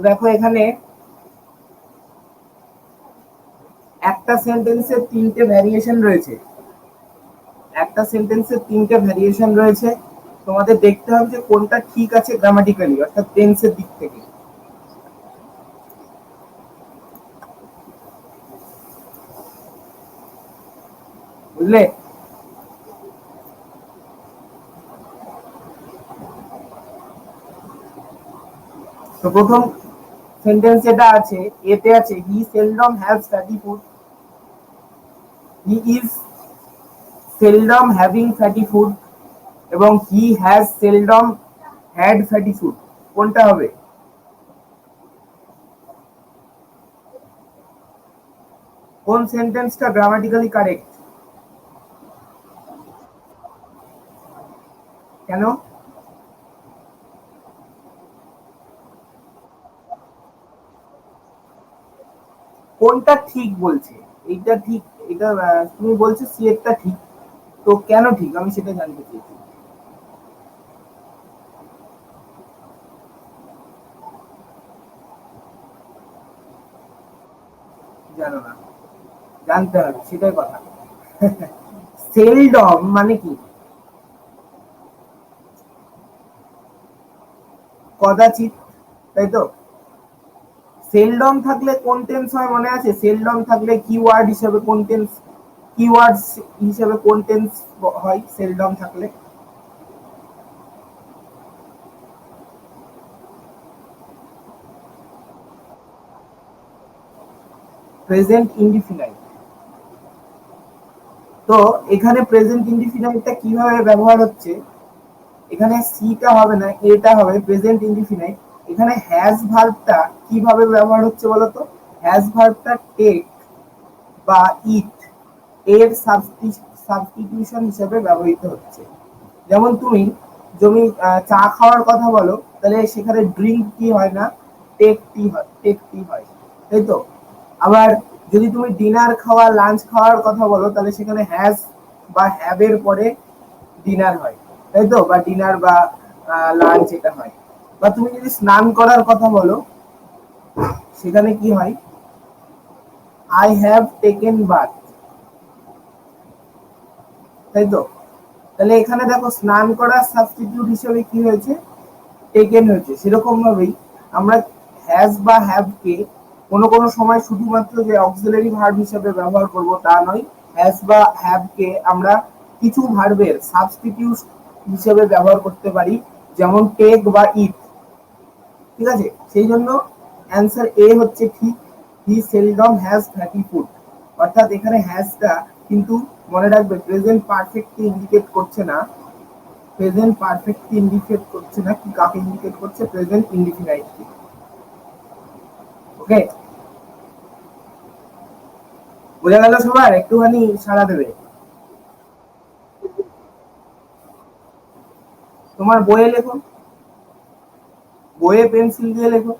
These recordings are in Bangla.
দেখো এখানে একটা সেন্টেন্সের তিনটে ভ্যারিয়েশন রয়েছে, তোমাদের দেখতে হবে যে কোনটা ঠিক আছে গ্রামাটিক্যালি, অর্থাৎ টেন্সের দিক থেকে। বুঝলে? তো প্রথম সেন্টেন্স যেটা আছে, এতে আছে he seldom have fatty food, he is seldom having fatty food, এবং he has seldom had fatty food. কোনটা হবে? কোন সেন্টেন্সটা গ্রামাটিক্যালি কারেক্ট? কেন? কোনটা ঠিক বলছে? এইটা ঠিক, এটা তুমি বলছো সি এরটা ঠিক, তো কেন ঠিক আমি সেটা জানতে চাইছি। জানো না? জানতে হবে, সেটাই কথা। সেলডম মানে কি? কদাচিৎ, তাই তো? সেলডম থাকলে কোন টেন্স হয় মনে আছে? সেলডম থাকলে কিওয়ার্ড হিসেবে কোন টেন্স, কিওয়ার্ডস হিসেবে কোন টেন্স হয় সেলডম থাকলে? Present indefinite. তো এখানে প্রেজেন্ট ইনডিফিনাইটটা কিভাবে ব্যবহার হচ্ছে? এখানে সিটা হবে না, এটা হবে প্রেজেন্ট ইনডিফিনাইট। এখানে হ্যাজ ভার্বটা কিভাবে ব্যবহার হচ্ছে বলতো? হ্যাজ ভার্বটা টেক বা ইট এর সাবস্টিটিউশন হিসেবে ব্যবহৃত হচ্ছে। যেমন তুমি চা খাওয়ার কথা বলো, তাহলে সেখানে ড্রিঙ্ক কি হয় না, টেক টি হয়, তাই তো? আবার যদি তুমি ডিনার খাওয়া, লাঞ্চ খাওয়ার কথা বলো, তাহলে সেখানে হ্যাজ বা হ্যাভ এর পরে ডিনার হয়, তাই তো? বা ডিনার বা লাঞ্চ এটা হয়। বা তুমি যদি স্নান করার কথা বলো, সেখানে কি হয়? আই হ্যাভ টেকেন বাথ, তাই তো? তাহলে এখানে দেখো স্নান করার সাবস্টিটিউট হিসেবে কি হয়েছে? টেকেন হয়েছে। সেরকম ভাবেই আমরা হ্যাজ বা হ্যাভ কে কোনো কোনো সময় শুধুমাত্র যে অক্সিলারি ভার্ব হিসেবে ব্যবহার করব তা নয়, হ্যাজ বা হ্যাভ কে আমরা কিছু ভার্বের সাবস্টিটিউট হিসেবে ব্যবহার করতে পারি, যেমন টেক বা ইট। ঠিক আছে? সেই জন্য অ্যান্সার এ হচ্ছে ঠিক, হি সেলডম হ্যাজ ফ্যাটি ফুড। অর্থাৎ এখানে হ্যাজটা কিন্তু মনে রাখবে প্রেজেন্ট পারফেক্টকে ইন্ডিকেট করছে না, প্রেজেন্ট পারফেক্টকে ইন্ডিকেট করছে না, কি কাকে ইন্ডিকেট করছে? প্রেজেন্ট ইনডিফিনাইটকে। ওকে, বোঝা গেল সবার? একটুখানি সাড়া দেবে। তোমার বইয়ে লেখো, বইয়ে পেন্সিল দিয়ে লেখো,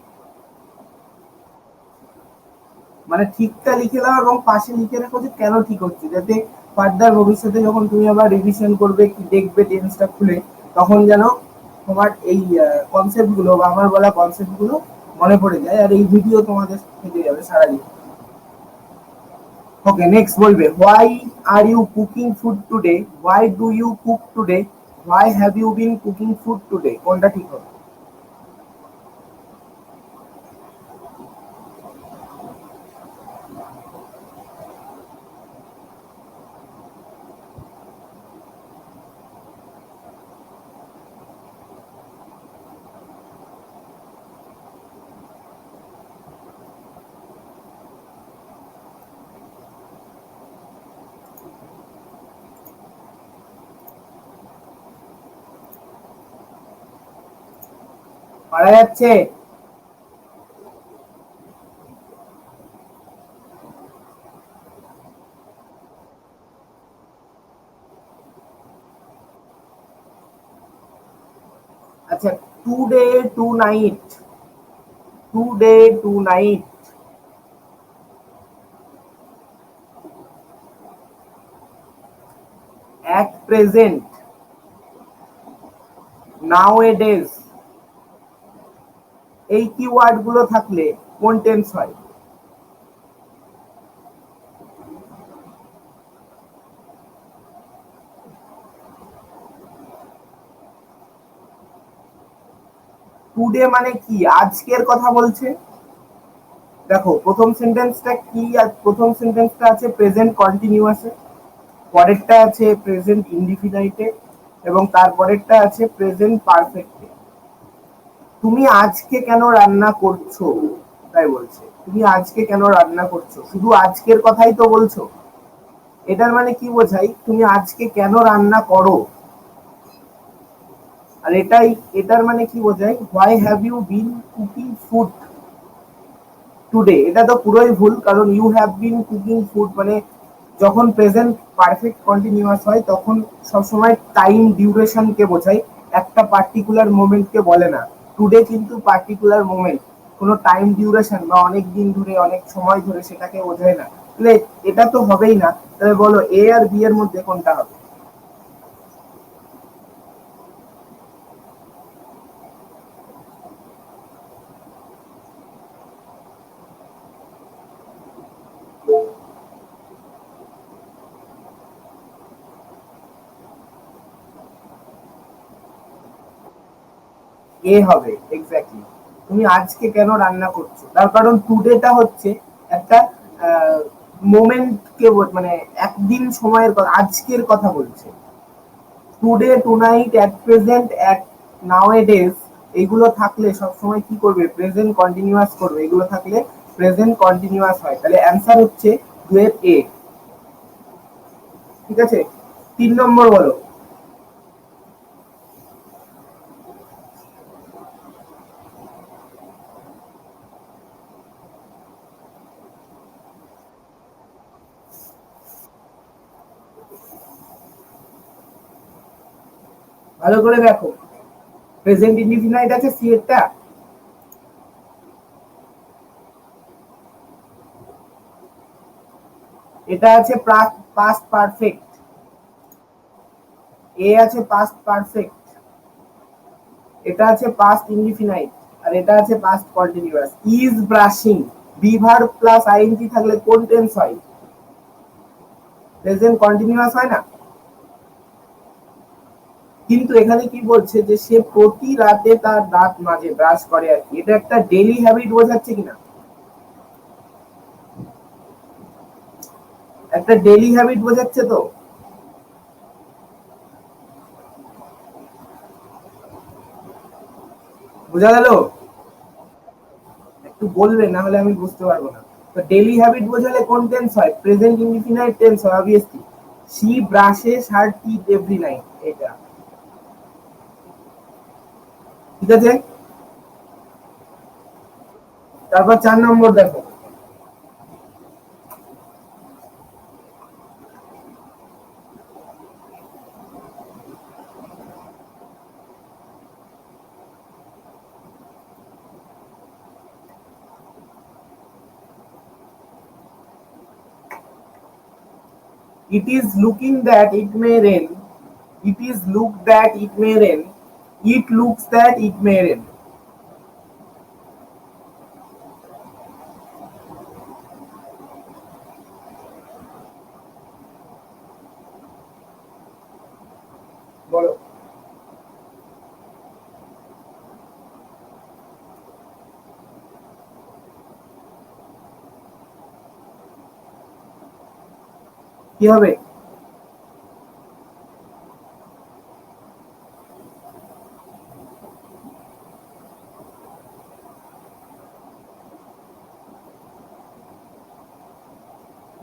মানে ঠিকটা লিখে দাও এবং পাশে লিখে রাখো যে কেন ঠিক হচ্ছে, যাতে ফার্দার ভবিষ্যতে যখন তুমি আবার রিভিশন করবে কি দেখবে টেন্সটা খুলে, তখন যেন তোমার এই কনসেপ্ট গুলো বা আমার বলা কনসেপ্ট গুলো মনে পড়ে যায়, আর এই ভিডিও তোমাদের থেকে যাবে সারাদিন। ওকে, নেক্সট বলবে why are you cooking food today, why do you cook today, why have you been cooking food today. কোনটা ঠিক হবে? পারা যাচ্ছে? আচ্ছা, today tonight, today tonight, at present, nowadays, এই কিওয়ার্ড গুলো থাকলে কোন টেন্স হয়? টুডে মানে কি? আজকের কথা বলছে। দেখো প্রথম সেন্টেন্সটা কি, আর প্রথম সেন্টেন্সটা আছে প্রেজেন্ট কন্টিনিউয়াসে, পরেরটা আছে প্রেজেন্ট ইনডিফিনাইটে, এবং তারপরেরটা আছে প্রেজেন্ট পারফেক্টে। তুমি আজকে কেন রান্না করছো, তাই বলছে। তুমি আজকে কেন রান্না করছো, শুধু আজকের কথাই তো বলছো। এটার মানে কি বোঝাই? তুমি আজকে কেন রান্না করো। আর এটার মানে কি বোঝায়? Why have you been cooking food today. এটা তো পুরোই ভুল, কারণ you have been cooking food মানে যখন প্রেজেন্ট পারফেক্ট কন্টিনিউয়াস হয় তখন সবসময় টাইম ডিউরেশনকে বোঝায়, একটা পার্টিকুলার মোমেন্টকে বলে না। টুডে কিন্তু পার্টিকুলার মোমেন্ট, কোনো টাইম ডিউরেশন বা অনেক দিন ধরে অনেক সময় ধরে সেটাকে বোঝায় না। তাহলে এটা তো হবেই না। তাহলে বলো এ আর বি এর মধ্যে কোনটা হবে? এ হবে এক্স্যাক্টলি। তুমি আজকে কেন রান্না করছো, তার কারণ টুডেটা হচ্ছে একটা মোমেন্টকে মানে একদিন সময়ের কথা, আজকের কথা বলছে। Today, tonight, at present, at now A days, এগুলো থাকলে সবসময় কি করবে? প্রেজেন্ট কন্টিনিউয়াস করবে। এগুলো থাকলে প্রেজেন্ট কন্টিনিউয়াস হয়। তাহলে অ্যান্সার হচ্ছে দুয়ের এ। ঠিক আছে, 3 নম্বর বলো। ভালো করে দেখো, প্রেজেন্ট ইনডিফিনাইট আছে সি এরটা, এটা আছে পাস্ট পারফেক্ট, এ আছে পাস্ট পারফেক্ট, এটা আছে পাস্ট ইনডিফিনাইট, আর এটা আছে past continuous. Is brushing, be verb plus ING থাকলে কোন টেন্স হয়? প্রেজেন্ট কন্টিনিউয়াস হয় না? কিন্তু এখানে কি বলছে যে সে প্রতি রাতে তার দাঁত মাজে, ব্রাশ করে আর কি। এটা একটা ডেইলি হ্যাবিট বোঝাচ্ছে কিনা? একটা ডেইলি হ্যাবিট বোঝাচ্ছে তো। বোঝা গেল? একটু বলবে, না হলে আমি বুঝতে পারবো না। তো ডেইলি হ্যাবিট বোঝালে কোন টেন্স হয়? প্রেজেন্ট ইনডিফিনাইট টেন্স হয় obviously. She brushes her teeth every night, এটা। ঠিক আছে, তারপর 4 নম্বর দেখো। It is looking that it may rain. It is looked that it may rain. It looks that it may rain. বলো। কি হবে?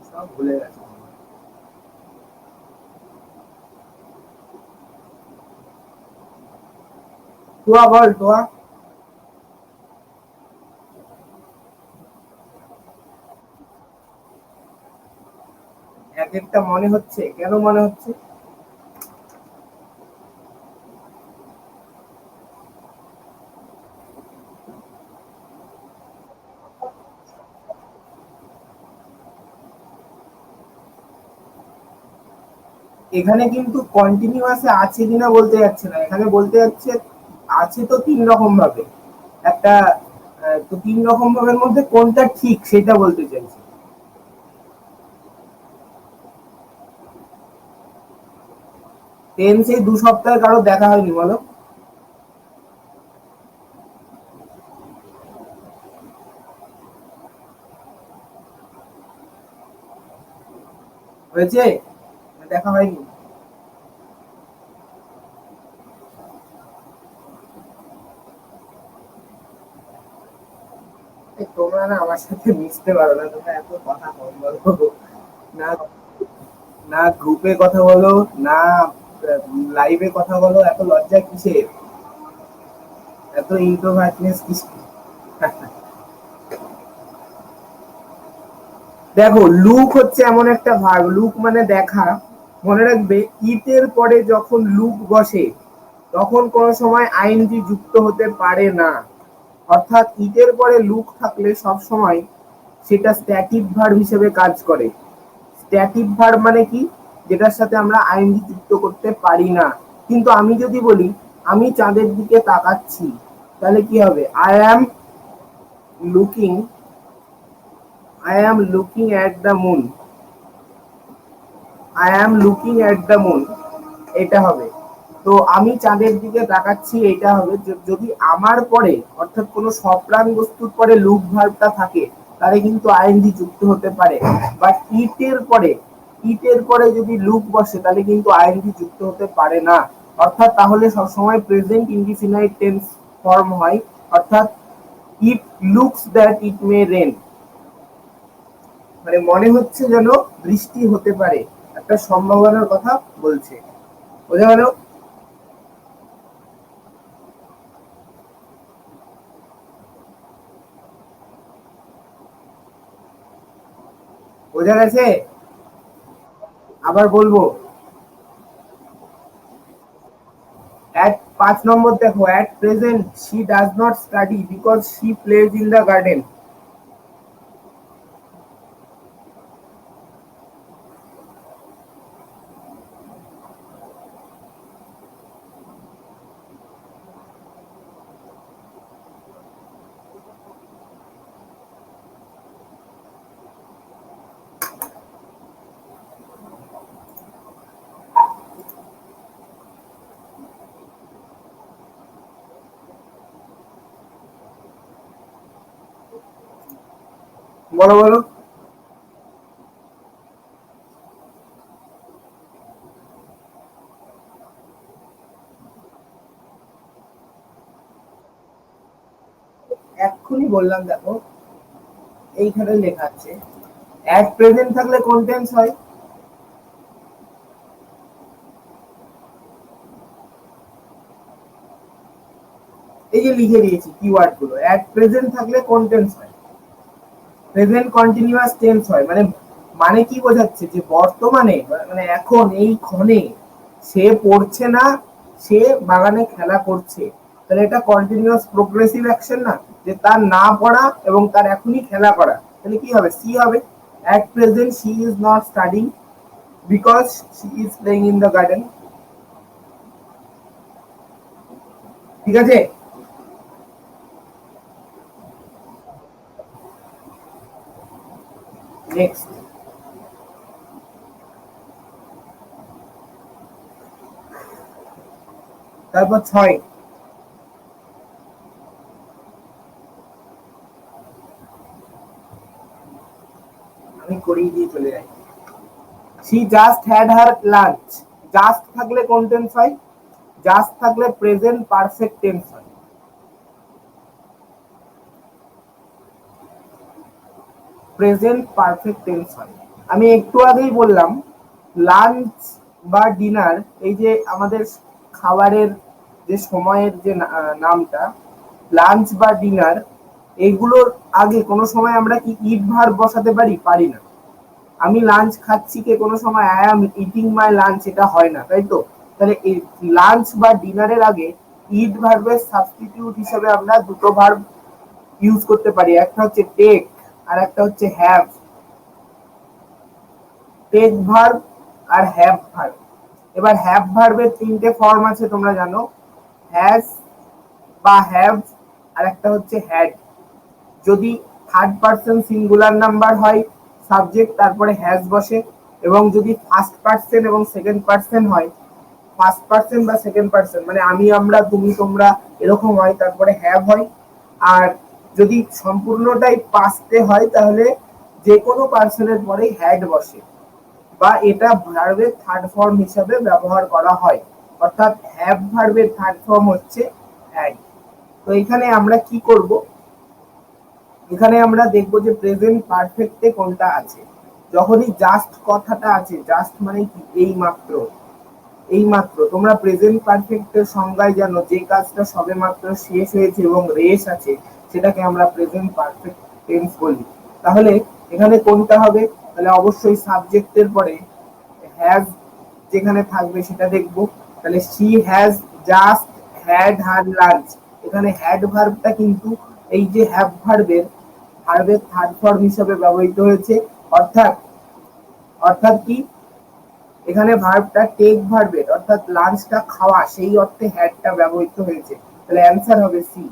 সব ভুলে গেছে। তোয়া বল, তোয়া। এক একটা মনে হচ্ছে, কেন মনে হচ্ছে? এখানে কিন্তু কন্টিনিউয়াসে আছে কিনা বলতে যাচ্ছে না, এখানে বলতে যাচ্ছে আছে তো 3 রকম ভাবে। একটা তো 3 রকম ভাবের মধ্যে কোনটা ঠিক সেটা বলতে চাইছি। টেন্স এই 2 সপ্তাহে কারো দেখা হয়নি বলো? হয়েছে? দেখা হয়নি? তোমরা না আমার সাথে মিশতে পারো না, তোমরা এত কথা কম বলো। না, না গ্রুপে কথা বলো, না লাইভে কথা বলো, এত লজ্জা কিসের? এত ইন্ট্রোভার্টনেস কিসের? দেখো, লুক হচ্ছে এমন একটা ভার্ব, লুক মানে দেখা। মনে রাখবে, ইটের পরে যখন লুক বসে তখন কোনো সময় আইএনজি যুক্ত হতে পারে না। অর্থাৎ ইটের পরে লুক থাকলে সব সময় সেটা স্ট্যাটিক ভার্ব হিসেবে কাজ করে। স্ট্যাটিক ভার্ব মানে কি? যেটার সাথে আমরা আইএনজি যুক্ত করতে পারি না। কিন্তু আমি যদি বলি আমি চাঁদের দিকে তাকাচ্ছি, তাহলে কি হবে? Looking I am looking at the moon. I am looking at the moon, এটা হবে। তো আমি চাঁদের দিকে তাকাচ্ছি, এটা হবে। যদি আমার পরে, অর্থাৎ কোনো সপ্রাণ বস্তুর পরে লুক ভার্বটা থাকে, তাহলে কিন্তু আইএনজি যুক্ত হতে পারে। বাট ইটের পরে যদি লুক বসে তাহলে কিন্তু আইএনজি যুক্ত হতে পারে না। অর্থাৎ তাহলে সবসময় প্রেজেন্ট ইনডিফিনাইট টেন্স ফর্ম হয়। অর্থাৎ it looks that it may rain, মানে মনে হচ্ছে যেন বৃষ্টি হতে পারে, একটা সম্ভাবনার কথা বলছে। বোঝা গেল? বোঝা গেছে? আবার বলবো। 5 নম্বর দেখো, at present she does not study because she plays in the garden. বলো বলো। এক্ষুনি বললাম, দেখো এইখানে লেখা আছে at present থাকলে কোন টেন্স হয়? এই যে লিখে দিয়েছি কিওয়ার্ড গুলো, at present থাকলে কোন টেন্স হয়? প্রেজেন্ট কন্টিনিউয়াস টেন্স হয়। মানে মানে কি বোঝাচ্ছে? যে বর্তমানে, মানে এখন এই ক্ষণে সে পড়ছে না, সে বাগানে খেলা করছে। তাহলে এটা কন্টিনিউয়াস প্রোগ্রেসিভ অ্যাকশন না? যে তার না পড়া এবং তার এখনই খেলা করা। তাহলে কি হবে? সি হবে। at present she is not studying because she is playing in the garden. ঠিক আছে? নেক্সট। তারপর 6। আমি করিয়ে দিয়ে চলে যাই। she just had her lunch. Just থাকলে কোন টেন্স হয়? জাস্ট থাকলে প্রেজেন্ট পারফেক্ট টেন্স হয়। প্রেজেন্ট পারফেক্ট টেন্স হয়। আমি একটু আগেই বললাম লাঞ্চ বা ডিনার, এই যে আমাদের খাবারের যে সময়ের যে নামটা, লাঞ্চ বা ডিনার, এগুলোর আগে কোনো সময় আমরা কি ইট ভার্ব বসাতে পারি? পারি না। আমি লাঞ্চ খাচ্ছি কে কোনো সময় I am eating my lunch, এটা হয় না, তাই তো? তাহলে এই লাঞ্চ বা ডিনারের আগে ইট ভার্বের সাবস্টিটিউট হিসেবে আমরা দুটো ভার্ব ইউজ করতে পারি। একটা হচ্ছে টেক আর একটা হচ্ছে হ্যাভ। টেক ভার্ব আর হ্যাভ ভার্ব। এবার হ্যাভ ভার্বের 3টে ফর্ম আছে, তোমরা জানো। হ্যাজ বা হ্যাভ, আর একটা হচ্ছে হ্যাড। যদি থার্ড পার্সন সিঙ্গুলার নাম্বার হয় সাবজেক্ট তারপরে হ্যাজ বসে, এবং যদি ফার্স্ট পার্সন এবং সেকেন্ড পার্সন হয়, ফার্স্ট পার্সন বা সেকেন্ড পার্সন মানে আমি, আমরা, তুমি, তোমরা এরকম হয় তারপরে হ্যাভ হয়। আর যদি সম্পূর্ণটাই পাস্টে হয় তাহলে যে কোনো পার্সনের পরেই হ্যাড বসে, বা এটা ভার্বের থার্ড ফর্ম হিসাবে ব্যবহার করা হয়, অর্থাৎ হ্যাভ ভার্বের থার্ড ফর্ম হচ্ছে হ্যাড। তো এখানে আমরা কি করব, এখানে আমরা দেখব যে প্রেজেন্ট পারফেক্টে কোনটা আছে। যখনই জাস্ট কথাটা আছে, জাস্ট মানে কি এই মাত্র, এই মাত্র, তোমরা প্রেজেন্ট পারফেক্টের সংজ্ঞায় জানো যে কাজটা সবে মাত্র শেষ হয়েছে এবং রেশ আছে সেটাকে আমরা প্রেজেন্ট পারফেক্ট টেন্স বলি। তাহলে এখানে কোনটা হবে, তাহলে অবশ্যই সাবজেক্টের পরে হ্যাজ যেখানে থাকবে সেটা দেখব। তাহলে she has just had her lunch, এখানে হ্যাড ভার্বটা কিন্তু এই যে হ্যাভ ভার্বের থার্ড ফর্ম হিসেবে ব্যবহৃত হয়েছে, অর্থাৎ অর্থাৎ কি এখানে ভার্বটা টেক ভার্বের, অর্থাৎ লাঞ্চটা খাওয়া, সেই অর্থে হ্যাডটা ব্যবহৃত হয়েছে। তাহলে অ্যান্সার হবে সি।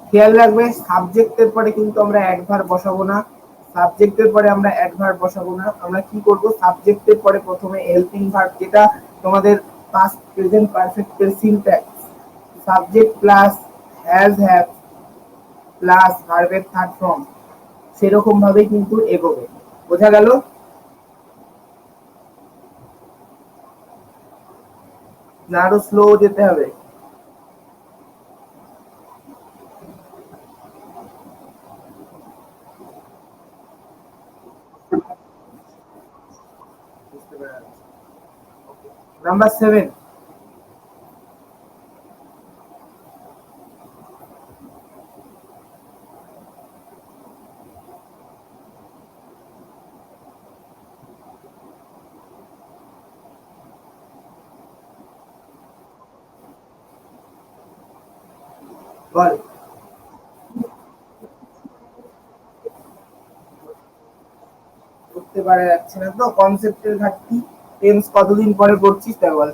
খেয়াল রাখবে সাবজেক্টের পরে কিন্তু আমরা অ্যাডভার্ব বসাবো না, সাবজেক্টের পরে আমরা অ্যাডভার্ব বসাবো না। আমরা কি করব, সাবজেক্টের পরে প্রথমে হেল্পিং ভার্ব, যেটা তোমাদের পাস্ট প্রেজেন্ট পারফেক্টের syntax, subject plus has have plus ভার্বের থার্ড ফর্ম, সেরকম ভাবেই কিন্তু এগোবে। বোঝা গেল? না আরো স্লো যেতে হবে? নাম্বার 7, বল। করতে পারা যাচ্ছে না তো, কনসেপ্টের ঘাটতি। টেন্স কতদিন পরে পড়ছিস তাই বল।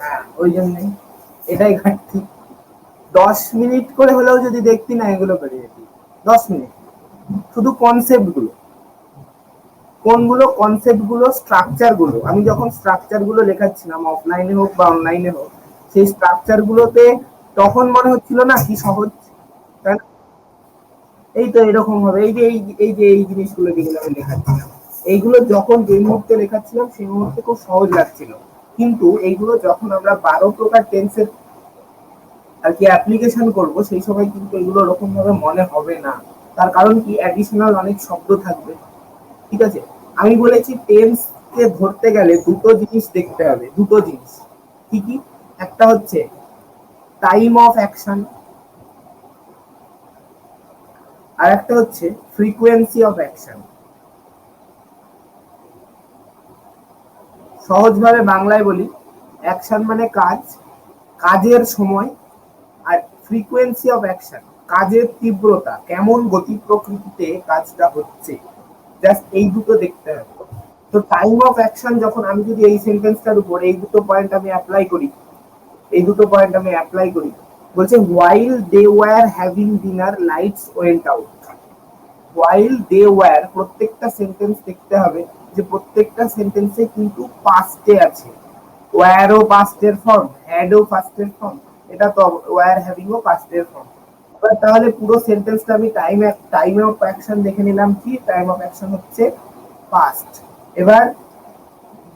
হ্যাঁ ওই জন্যই, এটাই ঘাটতি। 10 মিনিট করে হলেও যদি দেখতি না এগুলো পেরে যেতি। 10 মিনিট শুধু কনসেপ্ট গুলো, কোনগুলো কনসেপ্ট গুলো, স্ট্রাকচার গুলো, আমি যখন স্ট্রাকচার গুলো লেখাচ্ছিলাম অফলাইনে হোক বা অনলাইনে হোক, সেই স্ট্রাকচার গুলোতে তখন মনে হচ্ছিল না কি সহজ, তাই না? এই তো এরকম হবে, এই যে এই জিনিসগুলো যেগুলো আমি লেখাচ্ছিলাম, এইগুলো যখন যে মুহূর্তে লেখাচ্ছিলাম সেই মুহূর্তে খুব সহজ লাগছিল, কিন্তু এইগুলো যখন আমরা 12 প্রকার টেন্সের আর কি অ্যাপ্লিকেশন করব সেই সময় কিন্তু এগুলো ওরকম ভাবে মনে হবে না। তার কারণ কি, অ্যাডিশনাল অনেক শব্দ থাকবে। ঠিক আছে, আমি বলেছি টেন্স কে ধরতে গেলে দুটো জিনিস দেখতে হবে, দুটো জিনিস। কি কি? একটা হচ্ছে টাইম অফ অ্যাকশন, আর একটা হচ্ছে ফ্রিকোয়েন্সি অফ অ্যাকশন। সহজভাবে বাংলায় বলি, অ্যাকশন মানে কাজ, কাজের সময়, আর ফ্রিকোয়েন্সি অফ অ্যাকশন কাজের তীব্রতা, কেমন গতি প্রকৃতিতে কাজটা হচ্ছে, জাস্ট এই দুটো দেখতে হবে। তো টাইম অফ অ্যাকশন যখন আমি যদি এই সেন্টেন্সটার উপর এই দুটো পয়েন্ট আমি অ্যাপ্লাই করি, এই দুটো পয়েন্ট আমি অ্যাপ্লাই করি, বলছে while they were having dinner lights went out। while they were, প্রত্যেকটা সেন্টেন্স দেখতে হবে যে প্রত্যেকটা সেন্টেন্সে কিন্তু পাস্টে আছে, were ও পাস্টের ফর্ম, had ও পাস্টের ফর্ম, এটা তো were having ও পাস্টের ফর্ম। তাহলে পুরো সেন্টেন্সটা আমি টাইম অফ অ্যাকশন দেখে নিলাম, কি টাইম অফ অ্যাকশন হচ্ছে পাস্ট। এবার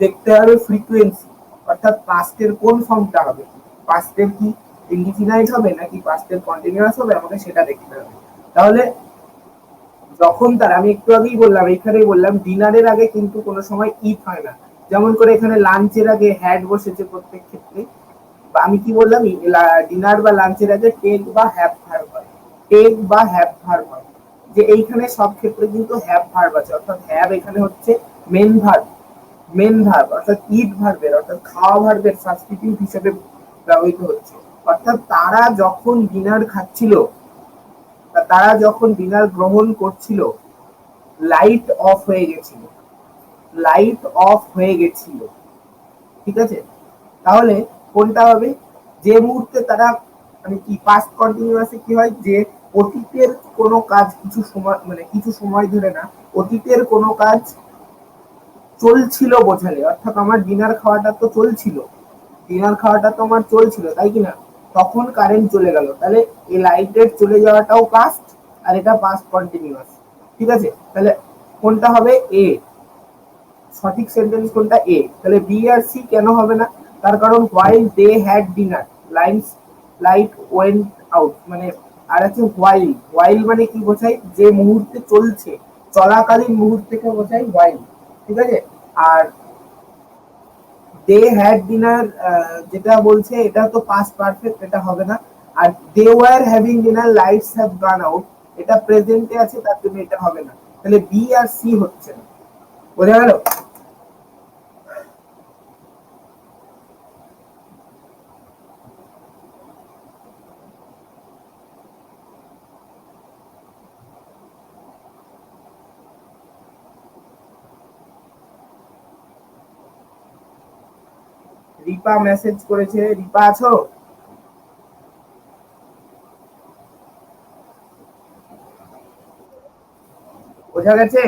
দেখতে হবে ফ্রিকোয়েন্সি, অর্থাৎ পাস্টের কোন ফর্মটা হবে, পাস্টের কি ইনডিফিনাইট হবে নাকি পাস্টের কন্টিনিউয়াস হবে, আমাকে সেটা দেখতে হবে। তাহলে যখন তার, আমি একটু আগেই বললাম, এখানেই বললাম ডিনারের আগে কিন্তু কোনো সময় ইট হয় না, যেমন করে এখানে লাঞ্চের আগে হ্যাড বসেছে প্রত্যেক ক্ষেত্রে। আমি কি বললাম, ডিনার বা লাঞ্চের আগে টেক বা হ্যাভ ভার্ব হয়, টেক বা হ্যাভ ভার্ব হয়, যে এইখানে সব ক্ষেত্রে কিন্তু হ্যাভ ভার্ব আছে, অর্থাৎ হ্যাভ এখানে হচ্ছে মেন ভার্ব, মেন ভার্ব অর্থাৎ ইট ভার্বের, অর্থাৎ খাওয়া ভার্বের সাবস্টিটিউট হিসেবে ব্যবহৃত হচ্ছে। অর্থাৎ তারা যখন ডিনার খাচ্ছিল, তারা যখন ডিনার গ্রহণ করছিল, লাইট অফ হয়ে গেছিল, লাইট অফ হয়ে গেছিল। ঠিক আছে? তাহলে কোনটা হবে? যে মুহূর্তে তারা মানে কি পাস্ট কন্টিনিউয়াসে কি হয় যে অতীতের কোনো কাজ কিছু সময় মানে কিছু সময় ধরে না, অতীতের কোনো কাজ চলছিল বোঝালে, অর্থাৎ আমার ডিনার খাওয়াটা তো চলছিল, ডিনার খাওয়াটা তো আমার চলছিল তাই কি না, তখন কারেন্ট চলে গেল, তাহলে এই লাইটের চলে যাওয়াটাও পাস্ট আর এটা পাস্ট কন্টিনিউয়াস। ঠিক আছে, তাহলে কোনটা হবে? এ। সঠিক সেন্টেন্স কোনটা? এ। তাহলে বি আর সি কেন হবে না? তার কারণ while they had dinner lines light went out, মানে আর আছে হোয়াইল। হোয়াইল মানে কি বোঝায়? যে মুহূর্তে চলছে, চলাকালীন মুহূর্তকে বোঝায় হোয়াইল। ঠিক আছে, আর দে হ্যাড ডিনার যেটা বলছে এটা তো পাস্ট পারফেক্ট, এটা হবে না। আর they were having dinner lights have gone out, এটা প্রেজেন্টে আছে তার জন্য এটা হবে না। তাহলে বি আর সি হচ্ছে না। বোঝা গেল? রিপা মেসেজ করেছে, রিপা আছো? বোঝা গেছে?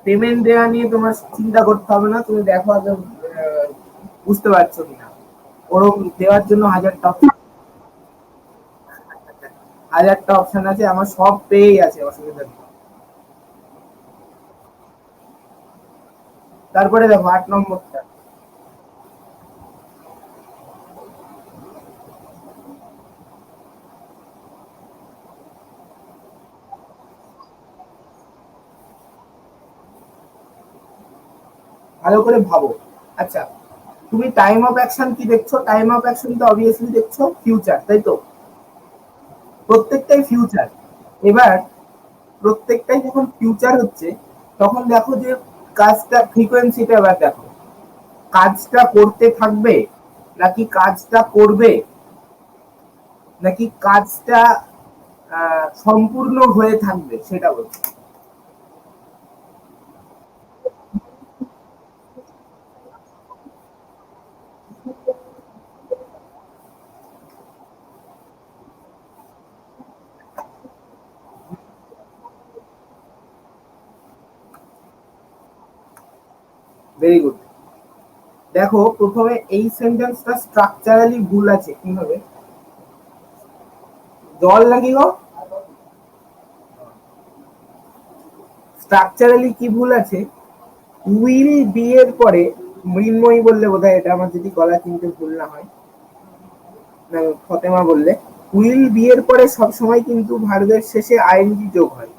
পেমেন্ট দেওয়া নিয়ে তোমার চিন্তা করতে হবে না, তুমি দেখো আগে বুঝতে পারছো কিনা। ওরকম দেওয়ার জন্য হাজারটা অপশন আছে, আমার সব পেয়েই আছে, অসুবিধা নেই। তারপরে দেখো 8 নম্বরটা, ভালো করে ভাবো। আচ্ছা, তুমি টাইম অফ অ্যাকশন কি দেখছো? টাইম অফ অ্যাকশন তো অবভিয়াসলি দেখছো ফিউচার, তাই তো? প্রত্যেকটাই ফিউচার। এবার প্রত্যেকটাই যখন ফিউচার হচ্ছে, তখন দেখো যে কাজটা ফ্রিকোয়েন্সিটা এবার দেখো, কাজটা করতে থাকবে নাকি কাজটা করবে নাকি কাজটা সম্পূর্ণ হয়ে থাকবে সেটা বলছি। Very good. দেখো প্রথমে এই সেন্টেন্সটা স্ট্রাকচারালি ভুল আছে। কিভাবে? জল লাগি গো, স্ট্রাকচারালি কি ভুল আছে? উইল বি এর পরে, মৃন্ময়ী বললে বোধহয় এটা, আমার যদি গলা কিনতে ভুল না হয়, না, ফতেমা বললে, উইল বি এর পরে সবসময় কিন্তু ভার্বের শেষে আইএনজি যোগ হয়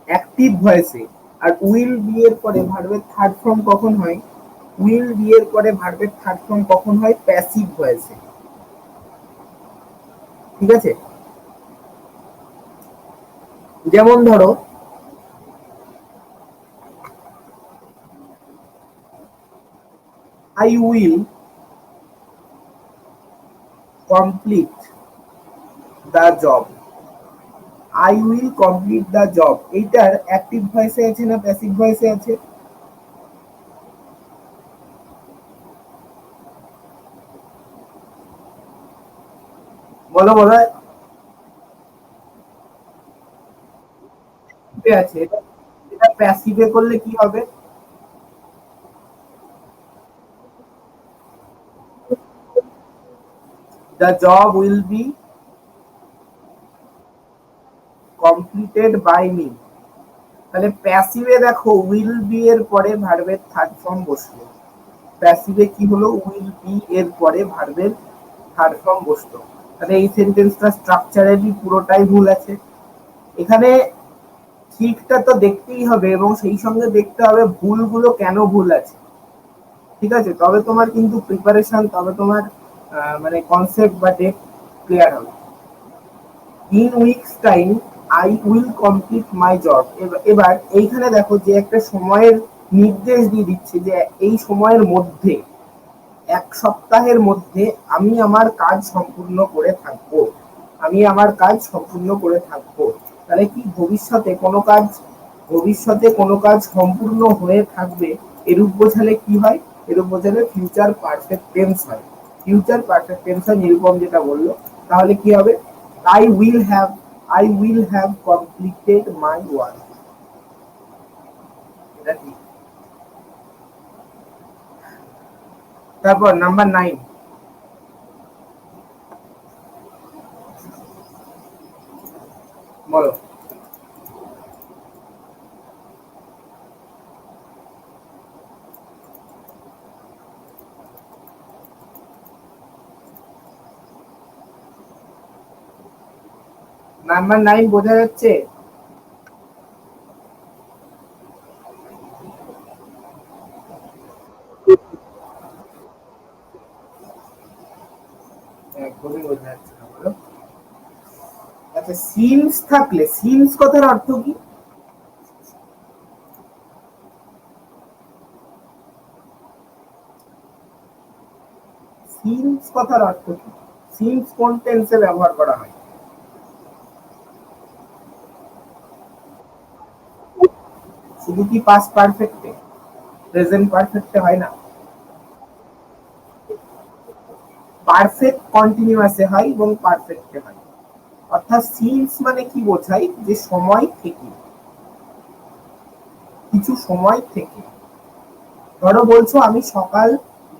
অ্যাক্টিভ ভয়েসে। আর উইল বি এর পরে ভার্বের থার্ড ফর্ম কখন হয়? উইল বি এর পরে ভার্বের থার্ড ফর্ম কখন হয়? প্যাসিভ ভয়েসে। ঠিক আছে, যেমন ধরো I will complete the job. I will complete the job, এইটার অ্যাক্টিভ ভয়েসে আছে না প্যাসিভ ভয়েসে আছে? বলো বলো। আছে এটা, এটা প্যাসিভে করলে কি হবে? The job will be completed by me. তাহলে প্যাসিভে দেখো উইল বি এর পরে ভার্বের থার্ড ফর্ম বসলো, প্যাসিভে কি হলো? উইল বি এর পরে ভার্বের থার্ড ফর্ম বসলো। তাহলে এই সেন্টেন্সটা স্ট্রাকচারালি পুরোটাই ভুল আছে। এখানে ঠিকটা তো দেখতেই হবে এবং সেই সঙ্গে দেখতে হবে ভুলগুলো কেন ভুল আছে। ঠিক আছে, তবে তোমার কিন্তু প্রিপারেশন, তবে তোমার মানে কনসেপ্ট বা ডেপ ক্লিয়ার হবে। In weeks time I will complete my job. এবার এইখানে দেখো যে একটা সময়ের নির্দেশ দিয়ে দিচ্ছে যে এই সময়ের মধ্যে, 1 সপ্তাহের মধ্যে আমি আমার কাজ সম্পূর্ণ করে থাকবো, আমি আমার কাজ সম্পূর্ণ করে থাকবো। তাহলে কি ভবিষ্যতে কোনো কাজ ভবিষ্যতে কোনো কাজ সম্পূর্ণ হয়ে থাকবে এরূপ বোঝালে কি হয়, এরূপ বোঝালে ফিউচার পারফেক্ট টেন্স হয়। ফিউচার পারফেক্ট টেন্স হয় নিরুপম যেটা বললো। তাহলে কি হবে, I will have completed my work. এটা ঠিক। তারপর নাম্বার 9, বলো। নাম্বার 9 বোঝা যাচ্ছে? একদমই বোঝা যাচ্ছে না, বলো। আচ্ছা, সিমস থাকলে, সিমস কথার অর্থ কি? সিমস কথার অর্থ কি? সিমস কোন টেন্সে ব্যবহার করা হয়? শুধু কি পাস্ট পারফেক্টে, প্রেজেন্ট পারফেক্টে হয় না? পারফেক্ট কন্টিনিউয়াসে হয় এবং পারফেক্টে হয়। অর্থাৎ সিন্স মানে কি বোঝায়, যে সময় থেকে, কিছু সময় থেকে। ধরো বলছো আমি সকাল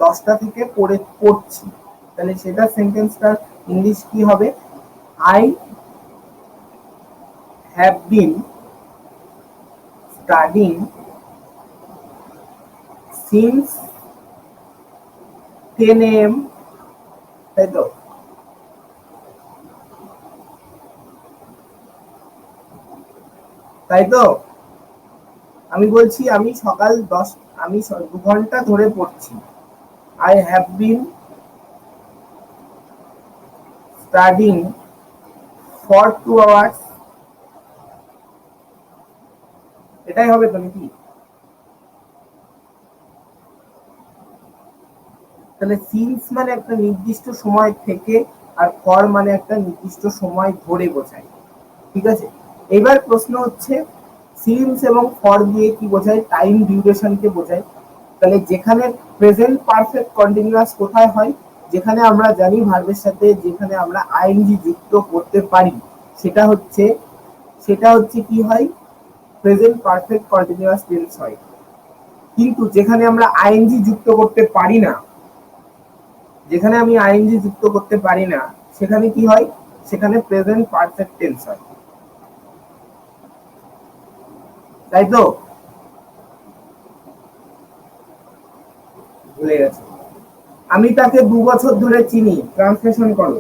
10টা থেকে পড়ছি, তাহলে সেটা সেন্টেন্সটার ইংলিশ কি হবে? I have been studying since 10 AM, তাই তো? তাই তো? আমি বলছি আমি সকাল 10, আমি 2 ঘন্টা ধরে পড়ছি। I have been studying for 2 hours। এটাই হবে তো নাকি? তাহলে সিন্স মানে একটা নির্দিষ্ট সময় থেকে, আর ফর মানে একটা নির্দিষ্ট সময় ধরে বোঝায়। ঠিক আছে, এবার প্রশ্ন হচ্ছে সিন্স এবং ফর দিয়ে কি বোঝায়? টাইম ডিউরেশনকে বোঝায়। তাহলে যেখানে প্রেজেন্ট পারফেক্ট কন্টিনিউয়াস কোথায় হয়? যেখানে আমরা জানি ভার্বের সাথে যেখানে আমরা আইএনজি যুক্ত করতে পারি, সেটা হচ্ছে, কি হয়? প্রেজেন্ট পারফেক্ট কন্টিনিউয়াস টেন্স হয়। কিন্তু যেখানে আমরা আইএনজি যুক্ত করতে পারি না, যেখানে আমি আইএনজি যুক্ত করতে পারি না, সেখানে কি হয়? সেখানে প্রেজেন্ট পারফেক্ট টেন্স হয়। তাই তো? ভুলে গেছে। আমি তাকে 2 বছর ধরে চিনি, ট্রান্সলেশন করো।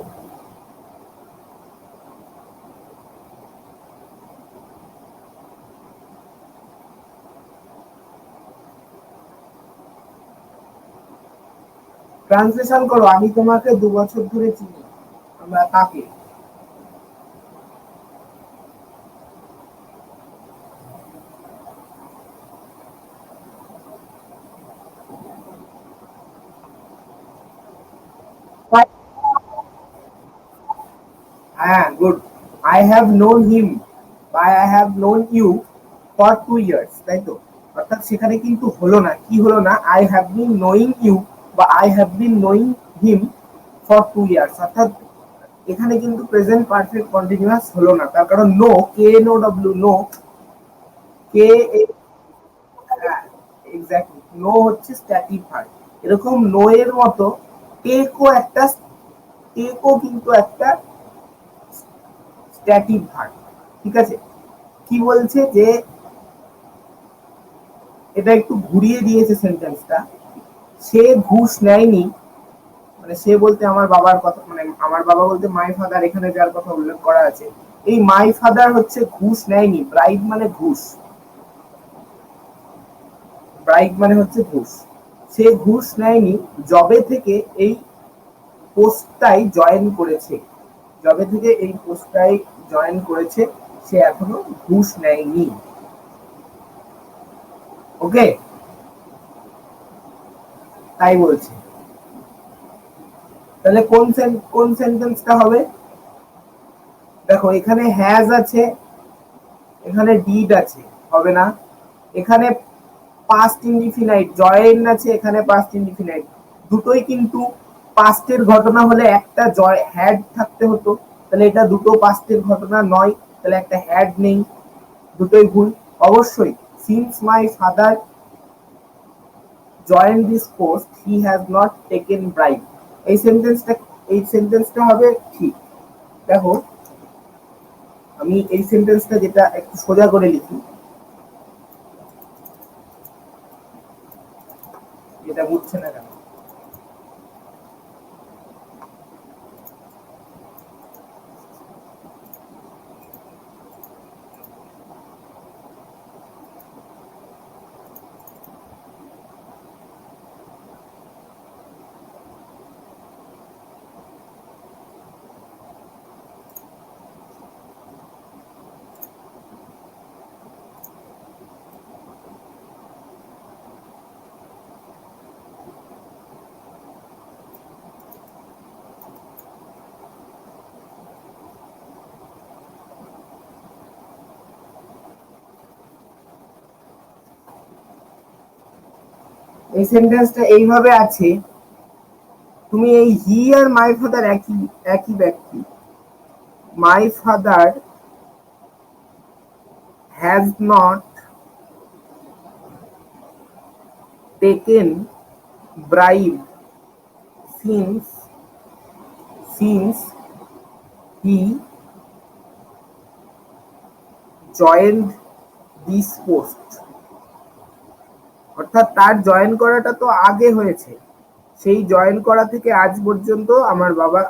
ট্রান্সলেশন করো, আমি তোমাকে 2 বছর ধরে চিনি, আমরা তাকে। হ্যাঁ, good. I have known him বা I have known you for 2 years, তাই তো? অর্থাৎ সেখানে কিন্তু হলো না, কি হলো না? I have been knowing you বা I have been knowing him for 2 years, অর্থাৎ এখানে কিন্তু প্রেজেন্ট পারফেক্ট কন্টিনিউয়াস হলো না। তার কারণ নো, কে নো ডব্লিউ, নো, কে, এক্স্যাক্টলি, নো হচ্ছে স্ট্যাটিক ভার্ব। এরকম নো এর মতো টেকও কিন্তু একটা স্ট্যাটিক ভার্ব। ঠিক আছে, কি বলছে যে এটা একটু ঘুরিয়ে দিয়েছে সেন্টেন্সটা। সে ঘুষ নেয়নি, মানে সে বলতে আমার বাবার কথা, মানে আমার বাবা বলতে মাই ফাদার, এখানে যার কথা উল্লেখ করা আছে, এই মাই ফাদার হচ্ছে ঘুষ নেয়নি। ব্রাইব মানে ঘুষ, ব্রাইব মানে হচ্ছে ঘুষ। সে ঘুষ নেয়নি জবে থেকে এই পোস্টটাই জয়েন করেছে, জবে থেকে এই পোস্টটাই জয়েন করেছে, সে এখনো ঘুষ নেয়নি। ওকে, তাই বলছে। তাহলে কোন সেন্টেন্সটা হবে? দেখো এখানে হ্যাজ আছে, এখানে ডিড আছে, হবে না। এখানে পাস্ট ইনডিফিনাইট জয়েন আছে, এখানে পাস্ট ইনডিফিনাইট, দুটোই কিন্তু পাস্টের ঘটনা হলে একটা জয় হ্যাড থাকতে হতো, তাহলে এটা দুটো পাস্টের ঘটনা নয়, তাহলে একটা হ্যাড নেই, দুটোই ভুল। অবশ্যই since my father join this post he has not taken bribe, এই সেন্টেন্সটা হবে ঠিক। দেখো আমি এই সেন্টেন্সটা যেটা একটু সোজা করে লিখি, এটা বুঝছে না কেন। এই সেন্টেন্সটা এইভাবে আছে, তুমি এই হি আর মাই ফাদার একই একই ব্যক্তি। My father has not taken bribe since since he joined this post, অর্থাৎ তার জয়েন করাটা তো আগে হয়েছে, সেই জয়েন করা থেকে আজ পর্যন্ত আমার বাবা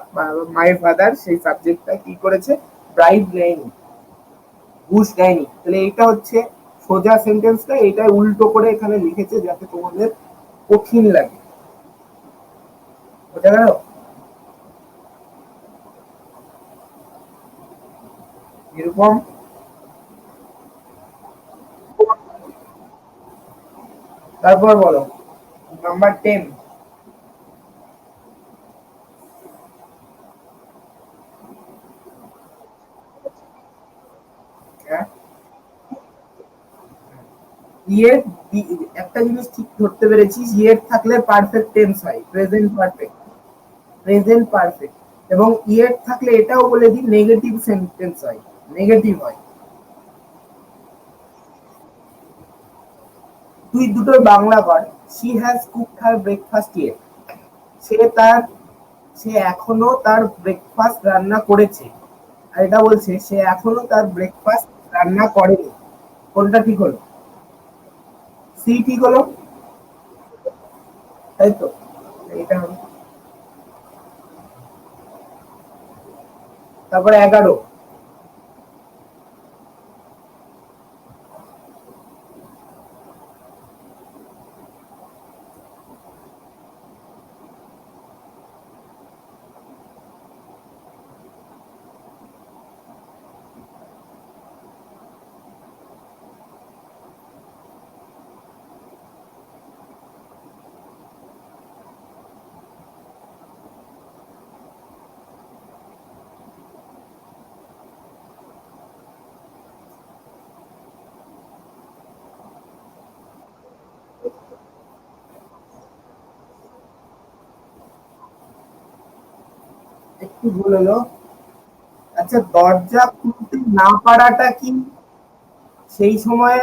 মাই ফাদার সেই সাবজেক্টটা কি করেছে, ব্রাইব নেয়নি, ঘুষ নেয়নি। তাহলে এটা হচ্ছে সোজা সেন্টেন্সটা, এটা উল্টো করে এখানে লিখেছে যাতে তোমাদের কঠিন লাগে, বোঝা গেল? এরকম। তারপর বলো নাম্বার 10। হ্যাঁ, ইয়ের একটা জিনিস ঠিক ধরতে পেরেছি, ইয়ের থাকলে পারফেক্ট টেন্স হয়, প্রেজেন্ট পারফেক্ট, প্রেজেন্ট পারফেক্ট। এবং ইয়ের থাকলে এটাও বলে দিই নেগেটিভ সেন্টেন্স হয়, নেগেটিভ হয়। তুই দুটোর বাংলা কর। She has cooked her breakfast yet, সে তার সে এখনো তার ব্রেকফাস্ট রান্না করেছে, আর এটা বলছে সে এখনো তার ব্রেকফাস্ট রান্না করেনি। কোনটা ঠিক হলো? সি ঠিক হলো, তাই তো? এটা হবে। তারপরে 11। একটু ভুল হলো। আচ্ছা, দরজা খুলতে না পারাটা কি সেই সময়ে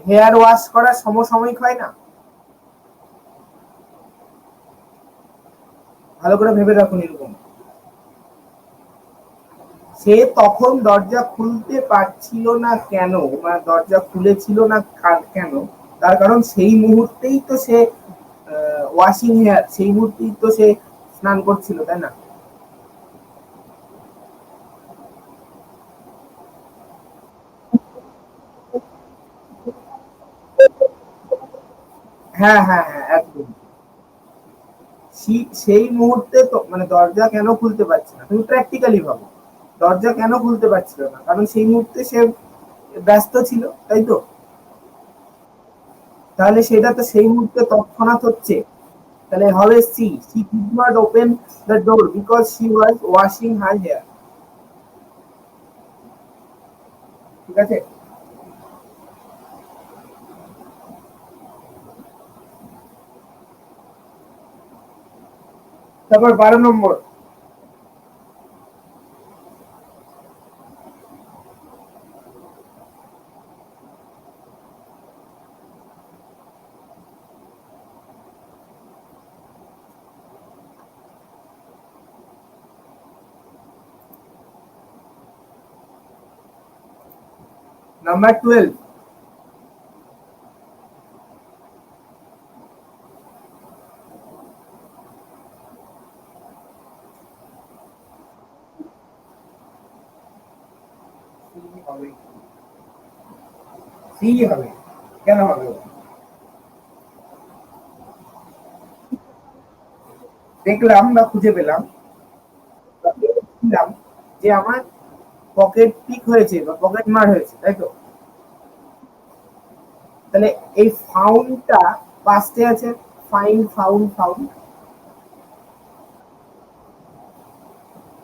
হেয়ার ওয়াশ করার সমসাময়িক হয় না? ভালো করে ভেবে রাখুন এরকম। সে তখন দরজা খুলতে পারছিল না কেন, বা দরজা খুলেছিল না কেন, তার কারণ সেই মুহূর্তেই তো সে ওয়াশিং হেয়ার, সেই মুহূর্তেই তো সে স্নান করছিল, তাই না? হ্যাঁ হ্যাঁ হ্যাঁ, একদম। সেই মুহূর্তে তো মানে দরজা কেন খুলতে পারছে না, তুমি প্র্যাকটিক্যালি ভাবো, দরজা কেন খুলতে পারছিল না, কারণ সেই মুহূর্তে সে ব্যস্ত ছিল, তাই তো? তাহলে সেটা তো সেই মুহূর্তে তৎক্ষণাৎ হচ্ছে, তাহলে হবে C, she did not open the door because she was washing her hair। ঠিক আছে? তারপর 12 নম্বর। নাম্বার 12। সি হবে, কেন হবে? দেখলাম বা খুঁজে পেলাম, দেখলাম যে আমার পকেট পিক হয়েছে বা পকেট মার হয়েছে, তাই তো? তাহলে এই ফাউন্ডটা পাস্টে আছে, ফাইন্ড ফাউন্ড ফাউন্ড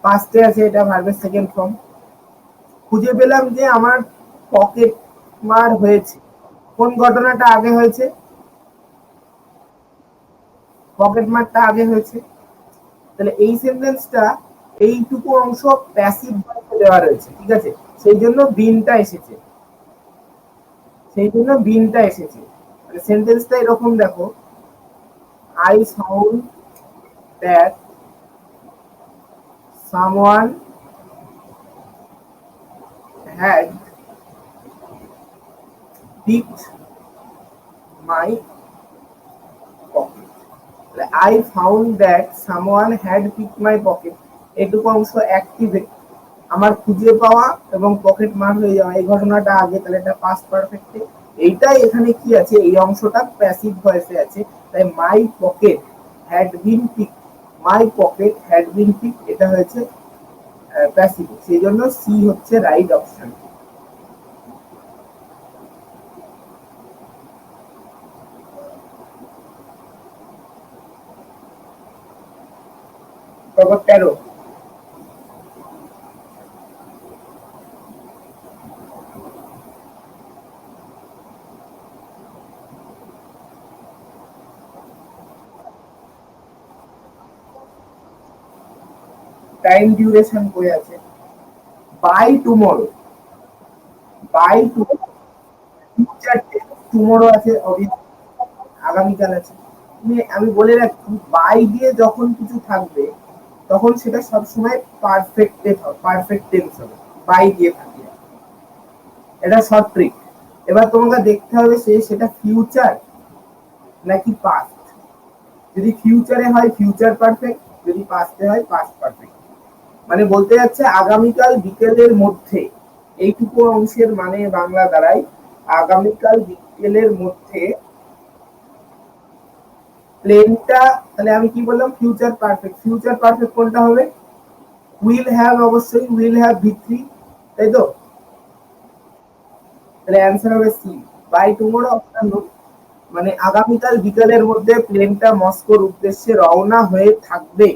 পাস্টে আছে, এটা ভার্বের সেকেন্ড ফর্ম। খুঁজে পেলাম যে আমার পকেট মার হয়েছে, কোন ঘটনাটা আগে হয়েছে? পকেট মারটা আগে হয়েছে। তাহলে এই সেন্টেন্সটা এইটুকু অংশ প্যাসিভ ভয়েসে দেওয়া রয়েছে, ঠিক আছে? সেই জন্য বিনটা এসেছে, সেই জন্য বিনটা এসেছে। মানে সেন্টেন্সটা এরকম দেখো, I found that someone had picked my pocket. I found that someone had picked my pocket. এটুকু অংশ অ্যাক্টিভেট, আমার খুঁজে পাওয়া এবং পকেট মার হয়ে যাওয়া এই ঘটনাটা আগে, তাহলে এটা পাস্ট পারফেক্টে। এইটাই এখানে কি আছে, এই অংশটা প্যাসিভ ভয়েসে আছে, তাই my pocket had been pick, my pocket had been pick, এটা হয়েছে প্যাসিভ, সেই জন্য সি হচ্ছে রাইট অপশন। তারপর 13। টাইম ডিউরেশন করে আছে, by tomorrow, by tomorrow, future tomorrow আছে, আগামীকাল আছে। আমি বলে রাখি, বাই দিয়ে যখন কিছু থাকবে তখন সেটা সবসময় পারফেক্ট হবে, পারফেক্ট টেন্স হবে বাই দিয়ে থাকলে। এটা শর্ট ট্রিক। এবার তোমাকে দেখতে হবে সেটা ফিউচার নাকি পাস্ট। যদি ফিউচারে হয় ফিউচার পারফেক্ট, যদি পাস্টে হয় পাস্ট পারফেক্ট। মানে বলতে যাচ্ছে আগামীকাল বিকেলের মধ্যে, এইটুকু অংশের মানে বাংলা দাঁড়ায় আগামীকাল বিকেলের মধ্যে প্লেনটা। তাহলে আমি কি বললাম, ফিউচার পারফেক্ট। ফিউচার পারফেক্ট কোনটা হবে? উইল হ্যাভ, অবশ্যই উইল হ্যাভ ভিত্তি, তাই তো? তাহলে অ্যান্সার হবে সি, বাই টুমোরো আফটারনুন, মানে আগামীকাল বিকেলের মধ্যে প্লেনটা মস্কোর উদ্দেশ্যে রওনা হয়ে থাকবে,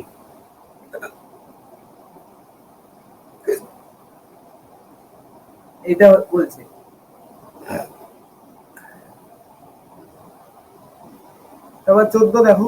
এটা বলছে। তারপর 14 দেখো,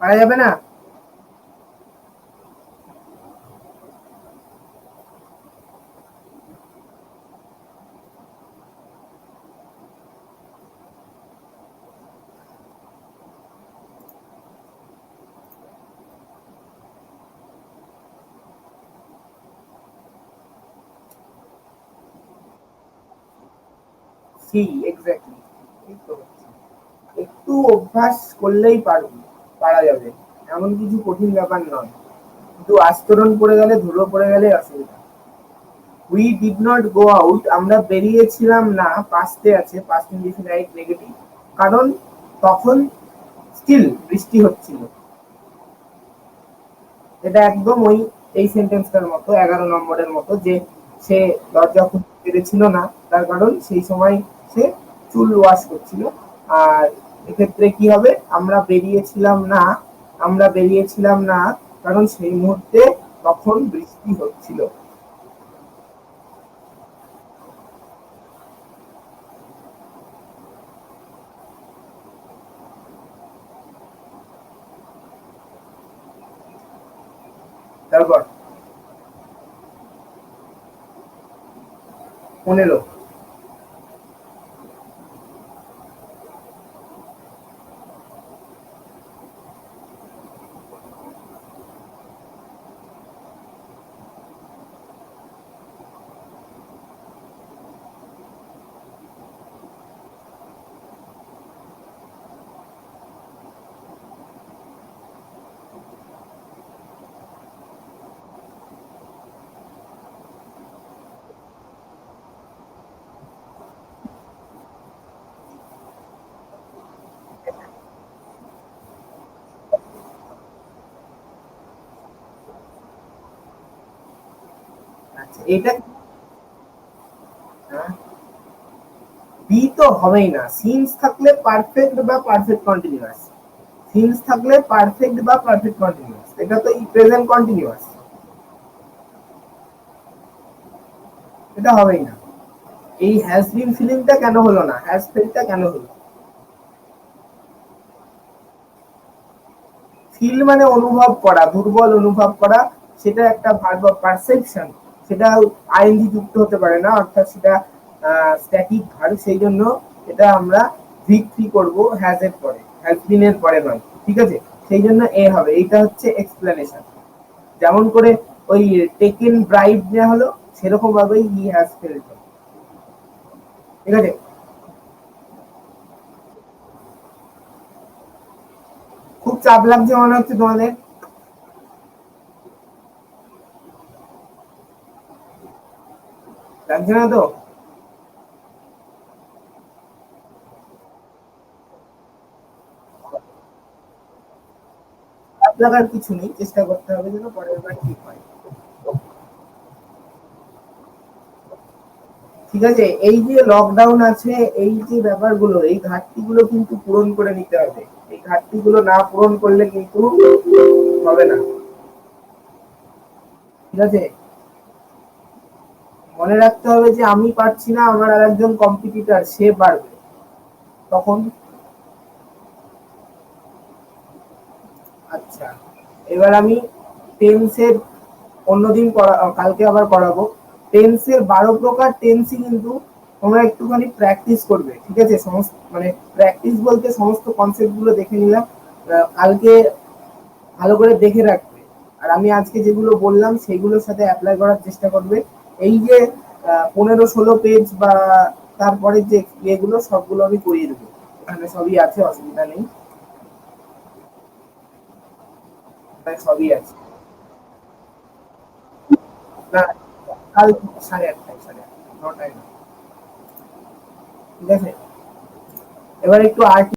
পারা যাবে না? See exactly. এই তো হচ্ছে। একটু অভ্যাস করলেই পারা যাবে, এমন কিছু কঠিন ব্যাপার নয়, কিন্তু আস্তরণ পড়ে গেলে, ধুলো পড়ে গেলে অসুবিধা। We did not go out, আমরা বেরিয়েছিলাম না, পাস্টে আছে, পাস্ট ইনডিফিনাইট নেগেটিভ, কারণ তখন স্টিল বৃষ্টি হচ্ছিল। এটা একদম ওই এই সেন্টেন্সটার মতো, 11 নম্বরের মতো, যে সে দরজা খুলতে পেরেছিল না, তার কারণ সেই সময় সে চুল ওয়াশ করছিল। আর এক্ষেত্রে কি হবে, আমরা বেরিয়েছিলাম না কারণ সেই মুহূর্তে তখন বৃষ্টি হচ্ছিল। তারপর 15। আচ্ছা, এটা বি তো হবেই না, সিন্স থাকলে পারফেক্ট বা পারফেক্ট কন্টিনিউয়াস, সিন্স থাকলে পারফেক্ট বা পারফেক্ট কন্টিনিউয়াস, এটা তো প্রেজেন্ট কন্টিনিউয়াস, এটা হবেই না। এই হ্যাজ বিন ফিলিংটা কেন হলো না, হ্যাজ ফেলটা কেন হলো? ফিল মানে অনুভব করা, দুর্বল অনুভব করা, সেটা একটা ভার্ব অফ পারসেপশন, সেটা আইএনজি যুক্ত হতে পারে না, অর্থাৎ সেটা স্ট্যাটিক ভার্ব, সেই জন্য এটা আমরা ভিক্রি করব হ্যাজ এর পরে, হ্যাজ বিন এর পরে নয়, ঠিক আছে? সেই জন্য এ হবে, এইটা হচ্ছে এক্সপ্লেনেশন। যেমন করে ওই টেকেন ব্রাইড নেওয়া হলো, সেরকম ভাবেই হি হ্যাজ ফেল্ট, ঠিক আছে? খুব চাপ লাগছে মনে হচ্ছে তোমাদের, লাগছে না তো? চাপ লাগার কিছু নেই, চেষ্টা করতে হবে যেন পরের বার ঠিক হয়, ঠিক আছে? এই যে লকডাউন আছে, এই যে ব্যাপারগুলো, এই ঘাটতিগুলো কিন্তু পূরণ করে নিতে হবে। এই ঘাটতিগুলো না পূরণ করলে কিন্তু হবে না, ঠিক আছে? মনে রাখতে হবে যে আমি পারছি না, আমার আর একজন কম্পিটিটর সে পারবে, তখন। আচ্ছা, এবার আমি টেন্সের অন্যদিন কালকে আবার করাবো। টেন্সের 12 প্রকার টেন্সই কিন্তু তোমরা একটুখানি প্র্যাকটিস করবে, ঠিক আছে? সমস্ত মানে প্র্যাকটিস বলতে সমস্ত কনসেপ্ট গুলো দেখে নিলাম, কালকে ভালো করে দেখে রাখবে। আর আমি আজকে যেগুলো বললাম সেগুলোর সাথে অ্যাপ্লাই করার চেষ্টা করবে। এই যে 15-16 পেজ বা তারপরে যে ইয়েগুলো সবগুলো আমি করিয়ে দেবো, এখানে সবই আছে, অসুবিধা নেই, এখানে সবই আছে। না, কাল 8:30, 9টায় না, ঠিক আছে? এবার একটু আর্ট,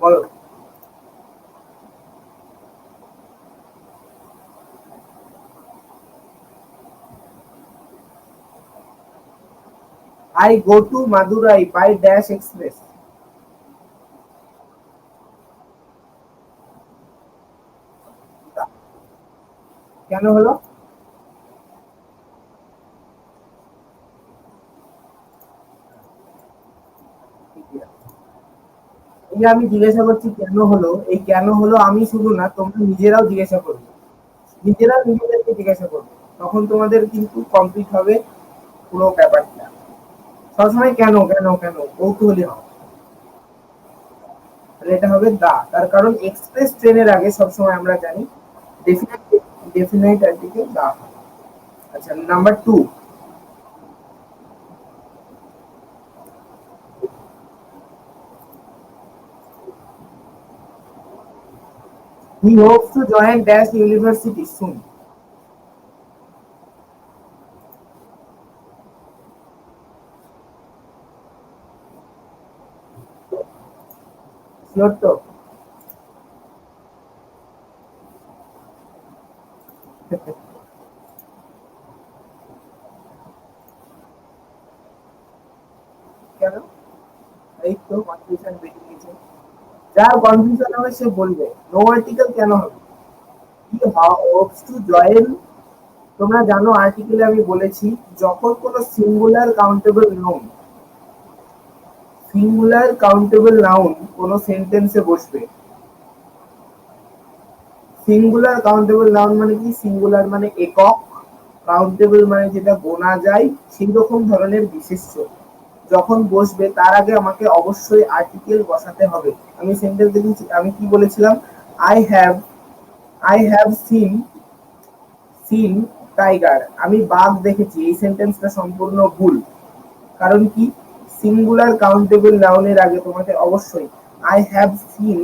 বলো। I go to Madurai by dash express, কেন হলো? এই আমি জিজ্ঞাসা করছি কেন হলো, এই কেন হলো আমি শুধু না, তোমরা নিজেরাও জিজ্ঞাসা করবে, নিজেরাও নিজেদেরকে জিজ্ঞাসা করবে, তখন তোমাদের কিন্তু কমপ্লিট হবে পুরো ব্যাপারটা। সবসময় কেন কেন কেন কৌতূহলী হও। তাহলে এটা হবে দা, তার কারণ এক্সপ্রেস ট্রেনের আগে সবসময় আমরা জানি ডেফিনেট, ডেফিনাইট আর্টিকেল দা হয়। আচ্ছা, number 2, he hopes to join dash university soon. Sure তো? কেন? এই তো কনফিউশন বেরিয়ে গেছে। যার কনফিউশন হবে সে বলবে নো আর্টিকেল কেন হবে। হি হোপস টু জয়েন, তোমরা জানো আর্টিকেলে আমি বলেছি যখন কোনো সিঙ্গুলার কাউন্টেবল নাউন কোনো সেন্টেন্সে বসবে। সিঙ্গুলার কাউন্টেবল নাউন মানে কি? সিঙ্গুলার মানে একক, কাউন্টেবল মানে যেটা গোনা যায়, সেই রকম ধরনের বিশেষ্য যখন বসবে তার আগে আমাকে অবশ্যই আর্টিকেল বসাতে হবে। আমি সেন্টেন্স দেখেছি, আমি কি বলেছিলাম? I have, I have seen tiger, আমি বাঘ দেখেছি। এই সেন্টেন্সটা সম্পূর্ণ ভুল। কারণ কি? সিঙ্গুলার কাউন্টেবল নাউনের আগে তোমাকে অবশ্যই আই হ্যাভ সিন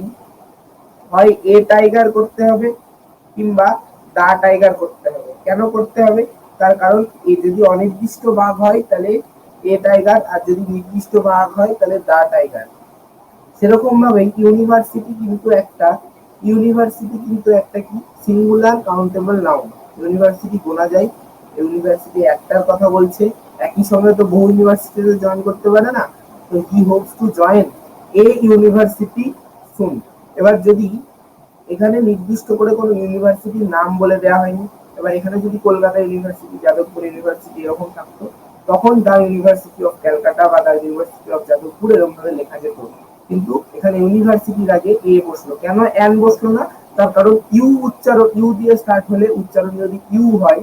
হয় এ টাইগার করতে হবে কিংবা দা টাইগার করতে হবে। কেন করতে হবে? তার কারণ এ যদি অনির্দিষ্ট বাঘ হয় তাহলে এ টাইগার, আর যদি নির্দিষ্ট বাঘ হয় তাহলে দা টাইগার। সেরকম ভাবে ইউনিভার্সিটি কিন্তু একটা কি সিঙ্গুলার কাউন্টেবল নাউন। ইউনিভার্সিটি গোনা যায়, ইউনিভার্সিটি একটার কথা বলছে, একই সঙ্গে তো বহু ইউনিভার্সিটিতে জয়েন করতে পারে না। তো he hopes to join a university soon. এবার যদি এখানে নির্দিষ্ট করে কোনো ইউনিভার্সিটির নাম বলে দেওয়া হয়নি, এবার এখানে যদি কলকাতা ইউনিভার্সিটি, যাদবপুর ইউনিভার্সিটি এরকম থাকতো, তখন দ্য ইউনিভার্সিটি অফ ক্যালকাটা বা দ্য ইউনিভার্সিটি অফ যাদবপুর এরকম ভাবে লেখা যেত। কিন্তু এখানে ইউনিভার্সিটির আগে এ বসলো, কেন এন বসলো না? তার কারণ ইউ উচ্চারণ, ইউ দিয়ে স্টার্ট হলে উচ্চারণ যদি ইউ হয়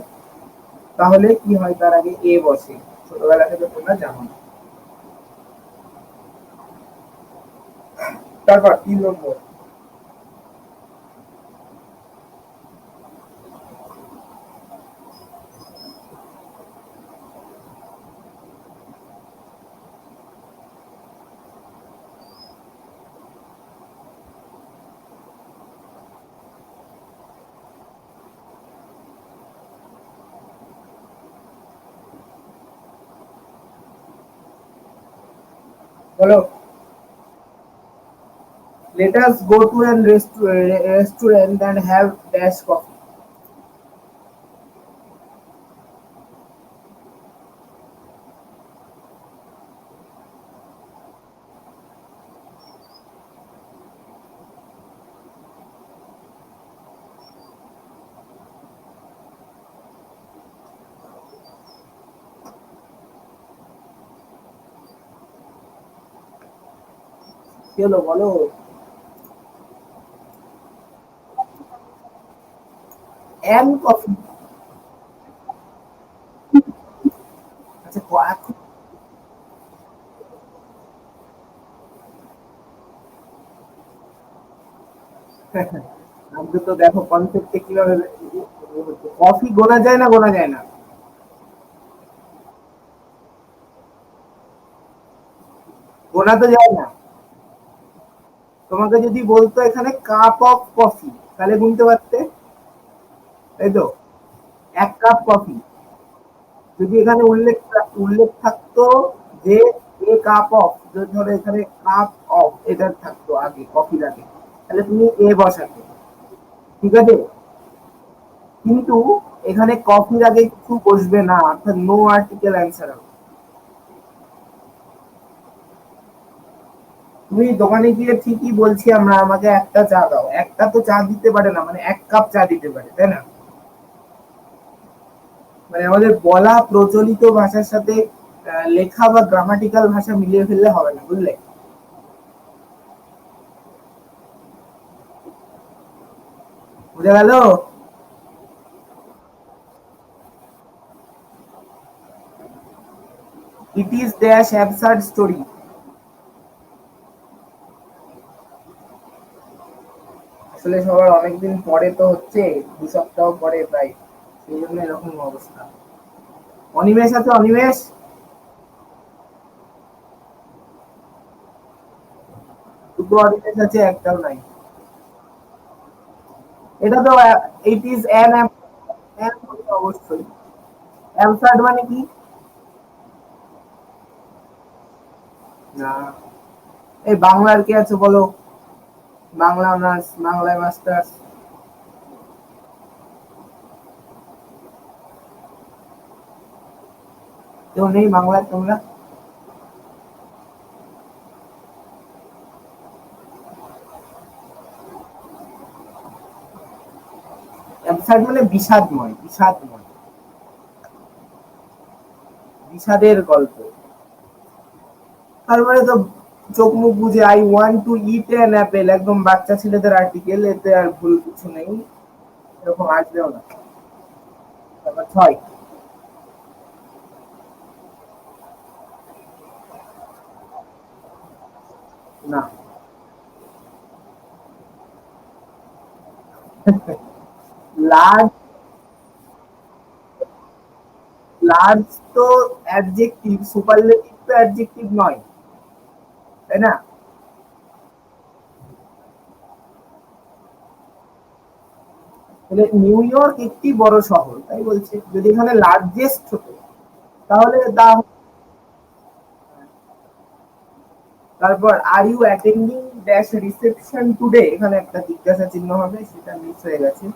তাহলে কি হয়, তার আগে এ বসে। ছোটবেলা থেকে তোমরা জানো। তারপর 3 নম্বর, বলো। Let us go to an restaurant and have dash coffee. কি হলো বলো? N coffee. আচ্ছা এখন আমাকে তো দেখো কনসেপ্টে কিভাবে কফি গোনা যায় না, গোনা যায় না? গোনা তো যায় না। তোমাকে যদি বলতো এখানে কাপ অফ কফি, তাহলে গুনতে পারতে, তাই তো? 1 কাপ কফি। যদি এখানে উল্লেখ উল্লেখ থাকতো যে এ কাপ অফ, যদি ধরো এখানে কাপ অফ এটা থাকতো আগে কফির আগে, তাহলে তুমি এ বসাতে, ঠিক আছে? কিন্তু এখানে কফির আগে কিছু বসবে না, অর্থাৎ নো আর্টিকেল অ্যান্সার হবে। তুমি দোকানে গিয়ে ঠিকই বলছি আমরা, আমাকে একটা চা দাও, একটা তো চা দিতে পারে না, মানে 1 কাপ চা দিতে পারে, তাই না? মানে আমাদের বলা প্রচলিত ভাষার সাথে লেখা বা গ্রামাটিক্যাল ভাষা মিলিয়ে ফেললে হবে না, বুঝলে? বুঝা গেল? It is dash absurd story. আসলে সবার অনেকদিন পরে তো হচ্ছে, 2 সপ্তাহ পরে প্রায়, সেই জন্য এরকম অবস্থা। অনিমেষ আছে, অনিমেষ? দুটো অনিমেষ আছে, একটাও নাই। এটা তো ইট ইজ অ্যান, অবশ্যই। অ্যাবসার্ড মানে কি? না। এই বাংলার কে আছে বলো? বাংলা অনার্স, বাংলায় মাস্টার্স। কেউ নেই বাংলায় তোমরা? অ্যাবসার্ড মানে বিষাদময়, বিষাদময়, বিষাদের গল্প। তারপরে তো চোখ মুখ বুঝে I want to it an Apple, একদম বাচ্চা ছেলেদের আর্টিকেল, এতে আর ভুল কিছু নেই, এরকম আসবেও না। তারপর 6। না। লার্জ, লার্জ তো অ্যাডজেক্টিভ, সুপারলেটিভ তো অ্যাডজেক্টিভ নয়, তাই না? তাহলে নিউ ইয়র্ক একটি বড় শহর, তাই বলছে। যদি এখানে লার্জেস্ট হতো তাহলে দা। তারপর are you attending dash reception today, এখানে একটা জিজ্ঞাসা চিহ্ন হবে, সেটা মিস হয়ে গেছে।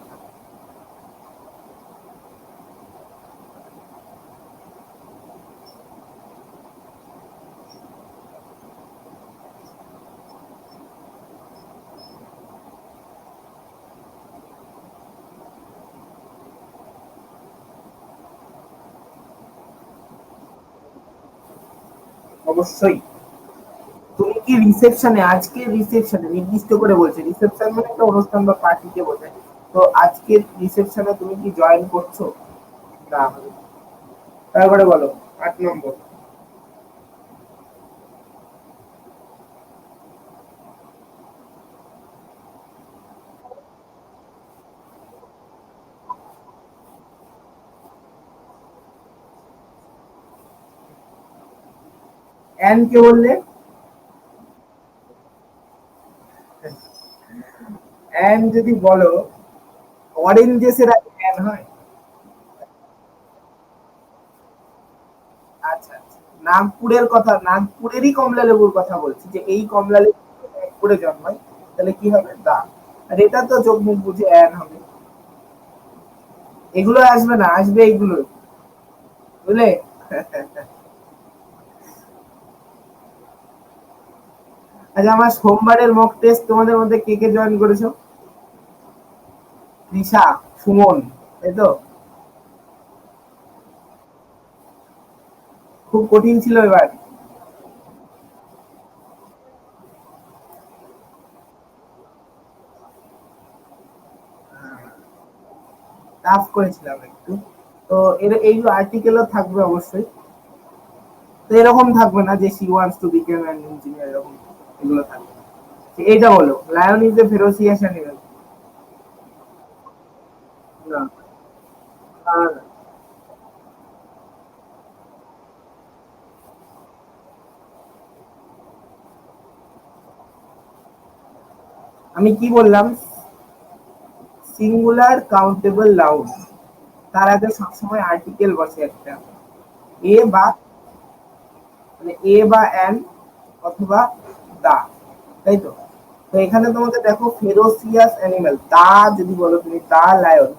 অবশ্যই। তুমি কি রিসেপশনে, আজকে রিসেপশনে নির্দিষ্ট করে বলছে, রিসেপশন মানে একটা অনুষ্ঠান বা পার্টিকে বোঝায়। তো আজকের রিসেপশনে তুমি কি জয়েন করছো? না। তারপরে বলো 8 নম্বর। অ্যান কে বললে? অ্যান যদি বলো, অরেঞ্জেস এর আগে অ্যান হয়? আচ্ছা আচ্ছা। নাগপুরের কথা, নাগপুরেরই কমলা লেবুর কথা বলছি, যে এই কমলা লেবু নাগপুরে জন্মায়, তাহলে কি হবে? দা। আর এটা তো চোখ মুখ বুঝে অ্যান হবে। এগুলো আসবে না, আসবে এইগুলো, বুঝলে? আচ্ছা, আমার সোমবারের মক টেস্ট তোমাদের মধ্যে কে কে জয়েন করেছো? তৃষা, সুমন, তাই তো? খুব কঠিন ছিল এবার। টাফ করেছিলাম একটু। তো এর এই আর্টিকেলও থাকবে অবশ্যই। তো এরকম থাকবে না যে she wants to became an engineer, এরকম এগুলো থাকবে। এইটা বলো, লায়ন ইজ এ ফেরোসিয়াস অ্যানিমেল। না। আর আমি কি বললাম? সিঙ্গুলার কাউন্টেবল নাউন, তার আগে সবসময় আর্টিকেল বসে একটা, এ বা, মানে এ বা অ্যান, অথবা দা, তাই তো? তো এখানে তোমাকে দেখো, ফেরোসিয়াস অ্যানিমেল, দা যদি বলো তুমি, দা লায়ন,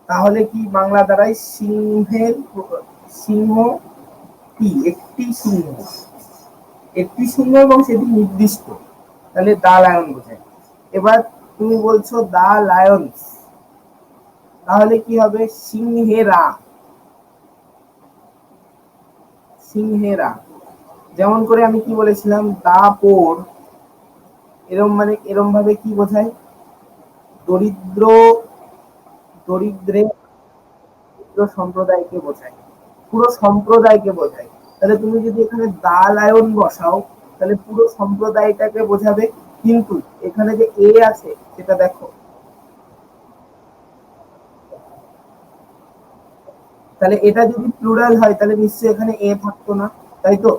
তাহলে কি বাংলা দ্বারাই সিংহের, সিংহ, কি একটি সিংহ, একটি সিংহ এবং সেটি নির্দিষ্ট, তাহলে দা লায়ন বোঝায়। এবার তুমি বলছো দা লায়ন্স, তাহলে কি হবে? সিংহেরা, সিংহেরা। যেমন করে আমি কি বলেছিলাম, দা পোর, এরম মানে এরম ভাবে কি বোঝায়? দরিদ্র দরিদ্রে দরিদ্র সম্প্রদায়কে বোঝায়, পুরো সম্প্রদায়কে বোঝায়। তাহলে তুমি যদি এখানে দা লায়ন বসাও তাহলে পুরো সম্প্রদায়টাকে বোঝাবে। কিন্তু এখানে যে এ আছে সেটা দেখো, তাহলে এটা যদি প্লুরাল হয় তাহলে নিশ্চয়ই এখানে এ থাকতো না, তাই তো?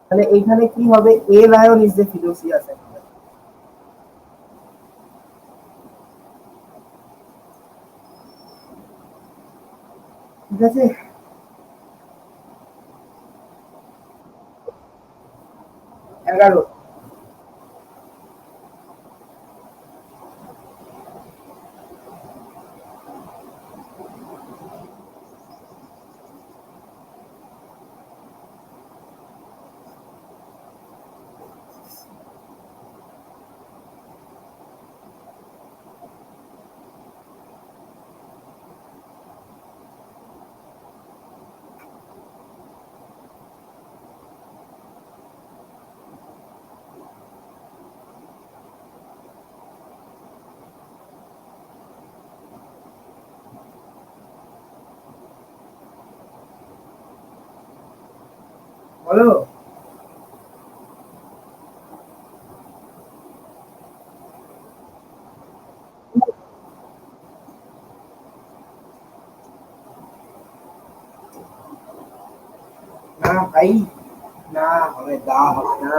তাহলে এইখানে কি হবে, এ লায়ন ইজ দ্য ফিলোসিয়াস। ঠিক আছে। এগারো। বলো। না ভাই, না হবে, দা হবে না।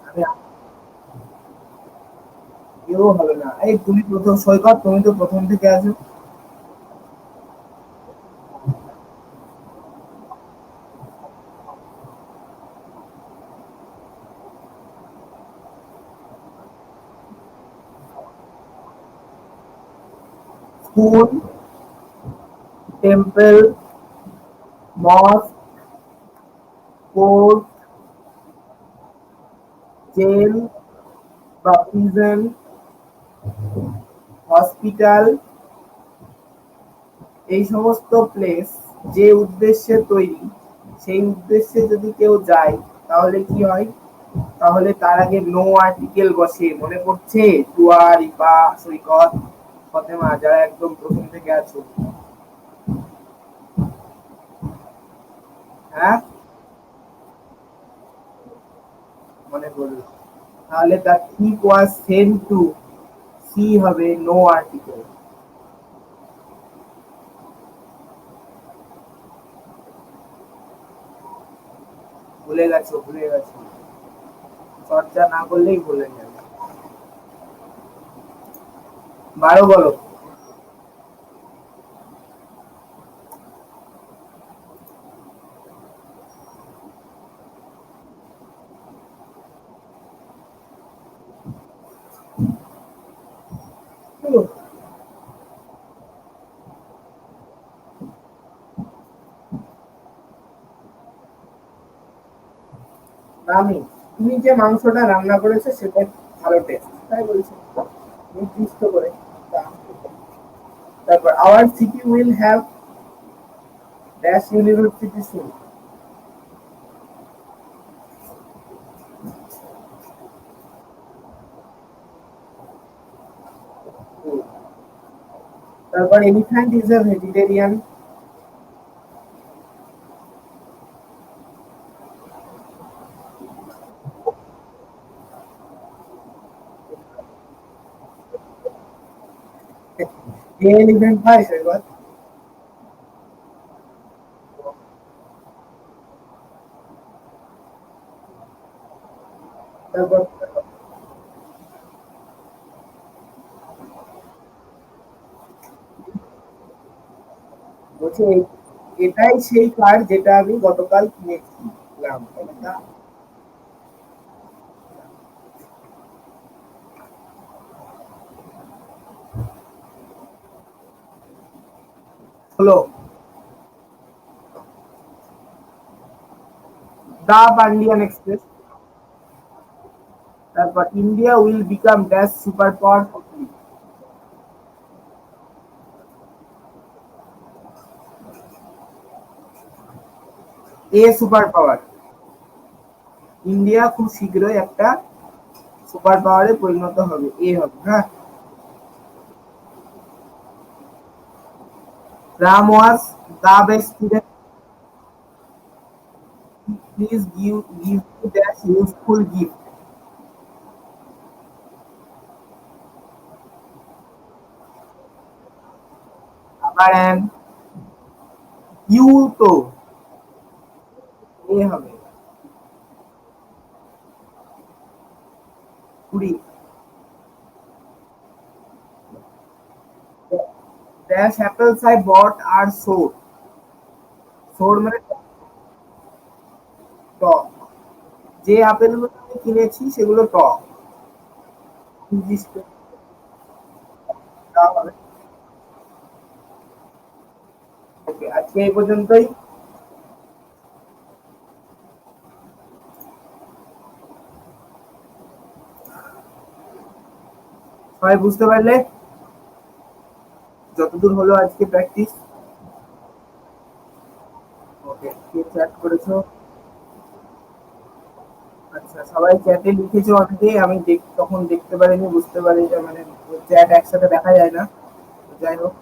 আমি কেউ হবে না। এই তুমি প্রথম সৈকত, তুমি তো প্রথম থেকে আছো। স্কুল, টেম্পল, মস্ক, কোর্ট, জেল বা প্রিজন, হসপিটাল, এই সমস্ত প্লেস যে উদ্দেশ্যে তৈরি, সেই উদ্দেশ্যে যদি কেউ যায় তাহলে কি হয়, তাহলে তার আগে নো আর্টিকেল বসে। মনে পড়ছে? টুয়া, রিপা, সৈকত, ফতেমা, যারা একদম প্রথম থেকে আছো। হ্যাঁ, মনে করলো। তাহলে তার ঠিক ওয়াজ সেম টু সি হবে নো আর্টিকেল। ভুলে গেছো, ভুলে গেছো, চর্চা না করলেই ভুলে যাবে। 12 বলো। আমি, তুমি যে মাংসটা রান্না করেছো সেটা ভালো টেস্ট, তাই বলছি, নির্দিষ্ট করে। তারপর our city will have dash university soon. তারপর এলিফ্যান্ট ইজ আ ভেজিটেরিয়ান। এ এলিফ্যান্ট হয় সেবার। তারপর বলছে এটাই সেই কার যেটা আমি গতকাল কিনেছিলাম। এটা হলো দা পান্ডিয়ান এক্সপ্রেস। তারপর India will become dash super power. A super power. India খুব শীঘ্রই একটা সুপার পাওয়ারে পরিণত হবে, এ হবে। হ্যাঁ, Ram was the best student, please give that useful gift. আবার অ্যান ইউ তো এ হবে। 20, ড্যাশ অ্যাপেলস আই বট আর সোর, সোর মানে টক, যে আপেলগুলো আমি কিনেছি সেগুলো টক। নির্দিষ্ট দেওয়া হবে। ওকে, আজকে এই পর্যন্তই। সবাই বুঝতে পারলে? যতদূর হলো আজকে প্র্যাকটিস? ওকে, কে চ্যাট করেছো? আচ্ছা, সবাই চ্যাটে লিখেছো অনেকে, আমি তখন দেখতে পারিনি, বুঝতে পারি যে মানে চ্যাট একসাথে দেখা যায় না। যাই হোক,